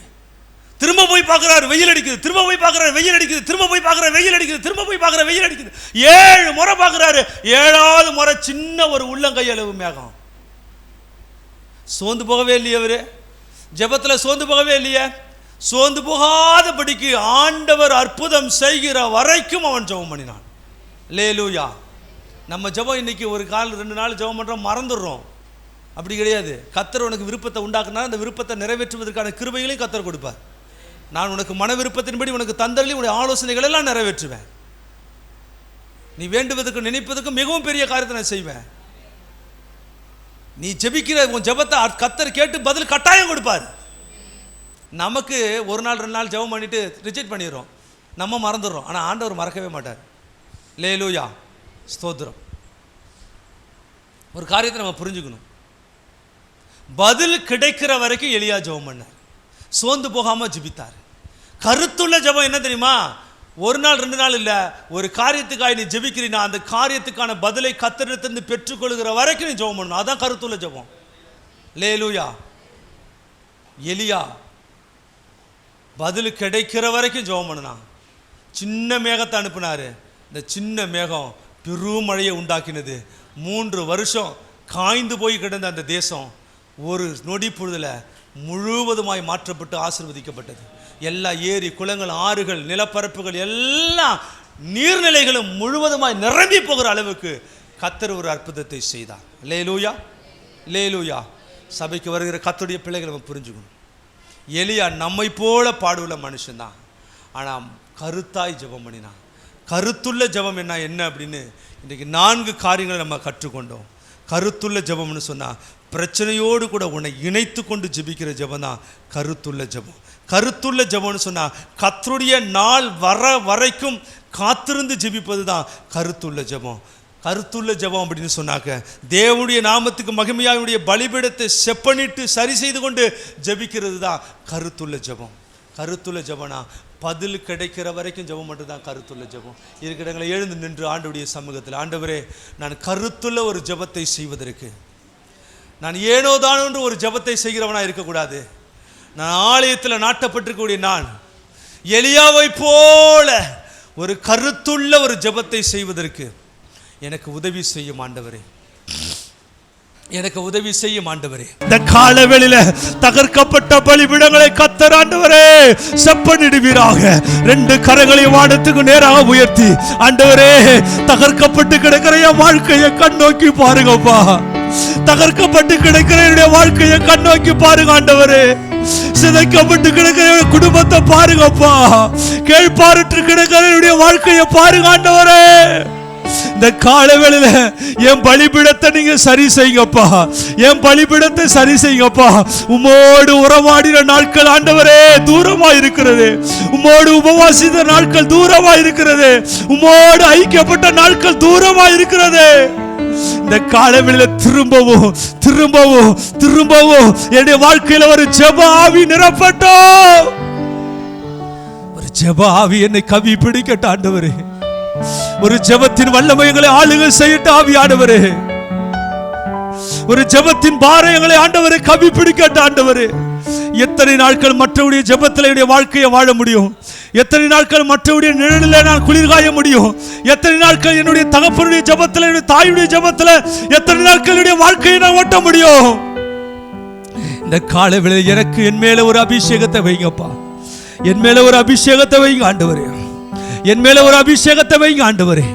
திரும்ப போய் பார்க்குறாரு, வெயில் அடிக்குது. திரும்ப போய் பார்க்குறாரு, வெயில் அடிக்குது. திரும்ப போய் பார்க்குறாரு, வெயில் அடிக்குது. திரும்ப போய் பார்க்குறாரு, வெயில் அடிக்குது. 7 முறை பார்க்குறாரு. 7வது முறை சின்ன ஒரு உள்ளங்கை அளவு மேகம். சோர்ந்து போகவே இல்லையே அவரு, ஜெபத்தில் சோர்ந்து போகவே இல்லையே. சோர்ந்து போகாதபடிக்கு ஆண்டவர் அற்புதம் செய்கிற வரைக்கும் அவன் ஜெபம் பண்ணினான். அல்லேலூயா. நம்ம ஜெபம் இன்னைக்கு ஒரு 2 நாள் ஜெபம் பண்ணுறோம், மறந்துடுறோம். அப்படி கிடையாது. கர்த்தர் உனக்கு விருப்பத்தை உண்டாக்குனா அந்த விருப்பத்தை நிறைவேற்றுவதற்கான கிருபைகளையும் கர்த்தர் கொடுப்பார். நான் உனக்கு மன விருப்பத்தின்படி உனக்கு தந்தரலி உடைய ஆலோசனைகள் எல்லாம் நிறைவேற்றுவேன். நீ வேண்டுவதற்கு நினைப்பதற்கு மிகவும் பெரிய காரியத்தை நான் செய்வேன். நீ ஜெபிக்கிற உன் ஜெபத்தை கர்த்தர் கேட்டு பதில் கட்டாயம் கொடுப்பார். நமக்கு 1 நாள் 2 நாள் ஜெபம் பண்ணிட்டு ரிஜெக்ட் பண்ணிடுறோம், நம்ம மறந்துடுறோம். ஆனால் ஆண்டவர் மறக்கவே மாட்டார். அல்லேலூயா, ஸ்தோத்திரம். ஒரு காரியத்தை நம்ம புரிஞ்சுக்கணும். பதில் கிடைக்கிற வரைக்கும் எலியா ஜெபம் பண்ணார், சோர்ந்து போகாமல் ஜெபித்தார். கருத்துள்ள ஜெபம் என்ன தெரியுமா? 1 நாள் 2 நாள் இல்லை, ஒரு காரியத்துக்காக நீ ஜெபிக்கிறீனா அந்த காரியத்துக்கான பதிலை கர்த்தரிடத்திலிருந்து பெற்றுக்கொள்கிற வரைக்கும் நீ ஜெபம் பண்ணணும். அதான் கருத்துள்ள ஜெபம். அல்லேலூயா. எலியா பதில் கிடைக்கிற வரைக்கும் ஜெபம் பண்ணினான். சின்ன மேகத்தை அனுப்பினாரு. இந்த சின்ன மேகம் பெருமழையை உண்டாக்கினது. 3 வருஷம் காய்ந்து போய் கிடந்த அந்த தேசம் ஒரு நொடி பொழுதில் முழுவதுமாய் மாற்றப்பட்டு ஆசீர்வதிக்கப்பட்டது. எல்லா ஏரி குளங்கள் ஆறுகள் நிலப்பரப்புகள் எல்லாம் நீர்நிலைகளும் முழுவதுமாய் நிரம்பி போகிற அளவுக்கு கர்த்தர் ஒரு அற்புதத்தை செய்தார். அல்லேலூயா, அல்லேலூயா. சபைக்கு வருகிற கர்த்தருடைய பிள்ளைகளை நம்ம புரிஞ்சுக்கணும். எலியா நம்மை போல பாடுள்ள மனுஷன்தான், ஆனால் கருத்தாய் ஜெபம் பண்ணினான். கருத்துள்ள ஜெபம் என்ன அப்படின்னு இன்றைக்கு 4 காரியங்களை நம்ம கற்றுக்கொண்டோம். கருத்துள்ள ஜெபம்னு சொன்னால் பிரச்சனையோடு கூட உன்னை இணைத்து கொண்டு ஜெபிக்கிற ஜெபம் தான் கருத்துள்ள ஜெபம். கருத்துள்ள ஜெபம்னு சொன்னால் கர்த்தருடைய நாள் வர வரைக்கும் காத்திருந்து ஜெபிப்பது தான் கருத்துள்ள ஜெபம். கருத்துள்ள ஜெபம் அப்படின்னு சொன்னாக்க தேவனுடைய நாமத்துக்கு மகிமையாவுடைய பலிபீடத்தை செப்பனிட்டு சரி செய்து கொண்டு ஜெபிக்கிறது தான் கருத்துள்ள ஜெபம். கருத்துள்ள ஜெபம்னா பதில் கிடைக்கிற வரைக்கும் ஜெபம் மட்டும் தான் கருத்துள்ள ஜெபம். இருக்கிறவங்களை எழுந்து நின்று ஆண்டவருடைய சமூகத்தில், ஆண்டவரே, நான் கருத்துள்ள ஒரு ஜெபத்தை செய்வதற்கு நான் ஏனோ தானோ என்று ஒரு ஜெபத்தை செய்கிறவனா இருக்கக்கூடாது. நான் ஆலயத்தில் நாட்டப்பட்டிருக்கக்கூடிய நான் எலியாவை போல ஒரு கருத்துள்ள ஒரு ஜெபத்தை செய்வதற்கு எனக்கு உதவி செய்யும் ஆண்டவரே, எனக்கு உதவி செய்யும் ஆண்டவரே. இந்த காலவெளியில தகர்க்கப்பட்ட பலிபீடங்களை கர்த்தர் ஆண்டவரே செப்பனிடுவீராக. 2 கரங்களை வானத்துக்கு நேராக உயர்த்தி, ஆண்டவரே, தகர்க்கப்பட்டு கிடக்கிற என் வாழ்க்கையை கண்ணோக்கி பாருங்கப்பா. தகர்க்கப்பட்டு கிடக்கிற என்னுடைய வாழ்க்கையை கண்ணோக்கி பாருங்க ஆண்டவரே. சிதைக்கப்பட்டு கிடக்கிற குடும்பத்தை பாருங்கப்பா. கேள்பாரற்று கிடக்கிற என்னுடைய வாழ்க்கையை பாருங்க ஆண்டவரே. இந்த காலவேளையில என் பலிபீடத்தை நீங்க சரி செய்யுங்கப்பா. என் பலிபீடத்தை சரி செய்யுங்கப்பா. உம்மோடு உறவாடின நாட்கள் ஆண்டவரே தூரமா இருக்கிறது. உம்மோடு உபவாசித்த நாட்கள் தூரமா இருக்கிறது. உம்மோடு ஐக்கியப்பட்ட நாட்கள் தூரமா இருக்கிறது. இந்த காலவேளையில திரும்பவும் திரும்பவும் திரும்பவும் என்னுடைய வாழ்க்கையில ஒரு ஜெப ஆவி நிரப்பட்டும். ஒரு ஜெப ஆவி என்னை கவி பிடிக்கட்ட ஆண்டவரே. ஒரு ஜெபத்தின் வல்லமைகளை ஆளுகை செய்யட்ட ஆவியானவரே. ஒரு ஜெபத்தின் பாரங்களை ஆண்டவரே கவி பிடிக்கட்ட ஆண்டவரே. எத்தனை நாட்கள் மற்றவருடைய ஜெபத்தில் என்னுடைய வாழ்க்கையை வாழ முடியும்? எத்தனை நாட்கள் மற்றவருடைய நிழலில் நான் குளிர்காய முடியும்? எத்தனை நாட்கள் என்னுடைய தகப்பனுடைய ஜெபத்தில், என்னுடைய தாயுடைய ஜெபத்தில் எத்தனை நாட்கள் என்னுடைய வாழ்க்கையை நான் ஓட்ட முடியும்? இந்த காலவேளையில் எனக்கு என் மேல ஒரு அபிஷேகத்தை வைங்கப்பா. என் மேல ஒரு அபிஷேகத்தை வைங்க ஆண்டவரே. என் மேல ஒரு அபிஷேகத்தை வைங்க ஆண்டவரே.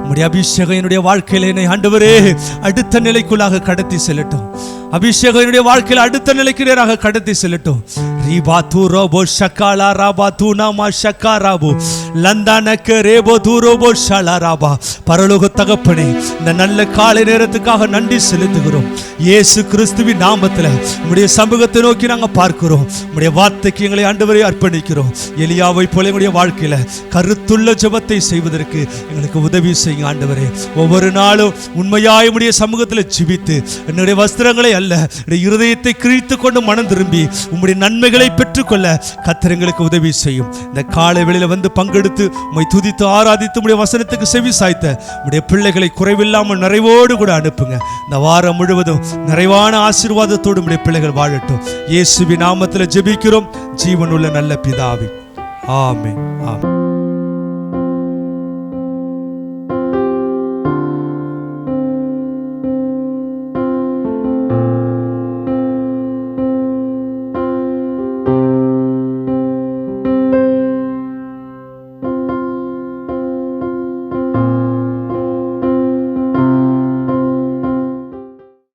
உம்முடைய அபிஷேகம் என்னுடைய வாழ்க்கையில என்னை ஆண்டவரே அடுத்த நிலைக்குள்ளாக கடத்தி செல்லட்டும். அபிஷேகம் என்னுடைய வாழ்க்கையில் அடுத்த நிலைக்கு நேராக கடத்தி செல்லட்டும். ரீபா தூரோபோ ஷக்காலா ராபா தூனாமா ஷக்கா ராபு லந்தானக்கு ரேபோ தூரோபோ ஷாலா ராபா. பரலோக தகப்பனே, இந்த நல்ல காலை நேரத்துக்காக நன்றி செலுத்துகிறோம். இயேசு கிறிஸ்துவின் நாமத்தில் உம்முடைய சமூகத்தை நோக்கி நாங்கள் பார்க்கிறோம். உம்முடைய வார்த்தைக்கு எங்களை ஆண்டவரை அர்ப்பணிக்கிறோம். எலியாவை போல எங்களுடைய வாழ்க்கையில கருத்துள்ள ஜெபத்தை செய்வதற்கு எங்களுக்கு உதவி செய்யுங்க ஆண்டவரே. ஒவ்வொரு நாளும் உண்மையாய் உம்முடைய சமூகத்தில் ஜெபித்து என்னுடைய வஸ்திரங்களை அல்ல இருதயத்தை கிழித்து கொண்டு மனம் திரும்பி உம்முடைய நன்மைகளை பெற்றுக்கொள்ள கர்த்தர் எங்களுக்கு உதவி செய்யும். இந்த காலை வேளையில வந்து பங்கெடுத்து உம்மை துதித்து ஆராதித்து உம்முடைய வசனத்துக்கு செவி சாய்த்த உம்முடைய பிள்ளைகளை குறைவில்லாமல் நிறைவோடு கூட அனுப்புங்க. இந்த வாரம் முழுவதும் நிறைவான ஆசீர்வாதத்தோடு உம்முடைய பிள்ளைகள் வாழட்டும். இயேசுவின் நாமத்தில் ஜெபிக்கிறோம் ஜீவனுள்ள நல்ல பிதாவே. ஆமென். ஆமென்.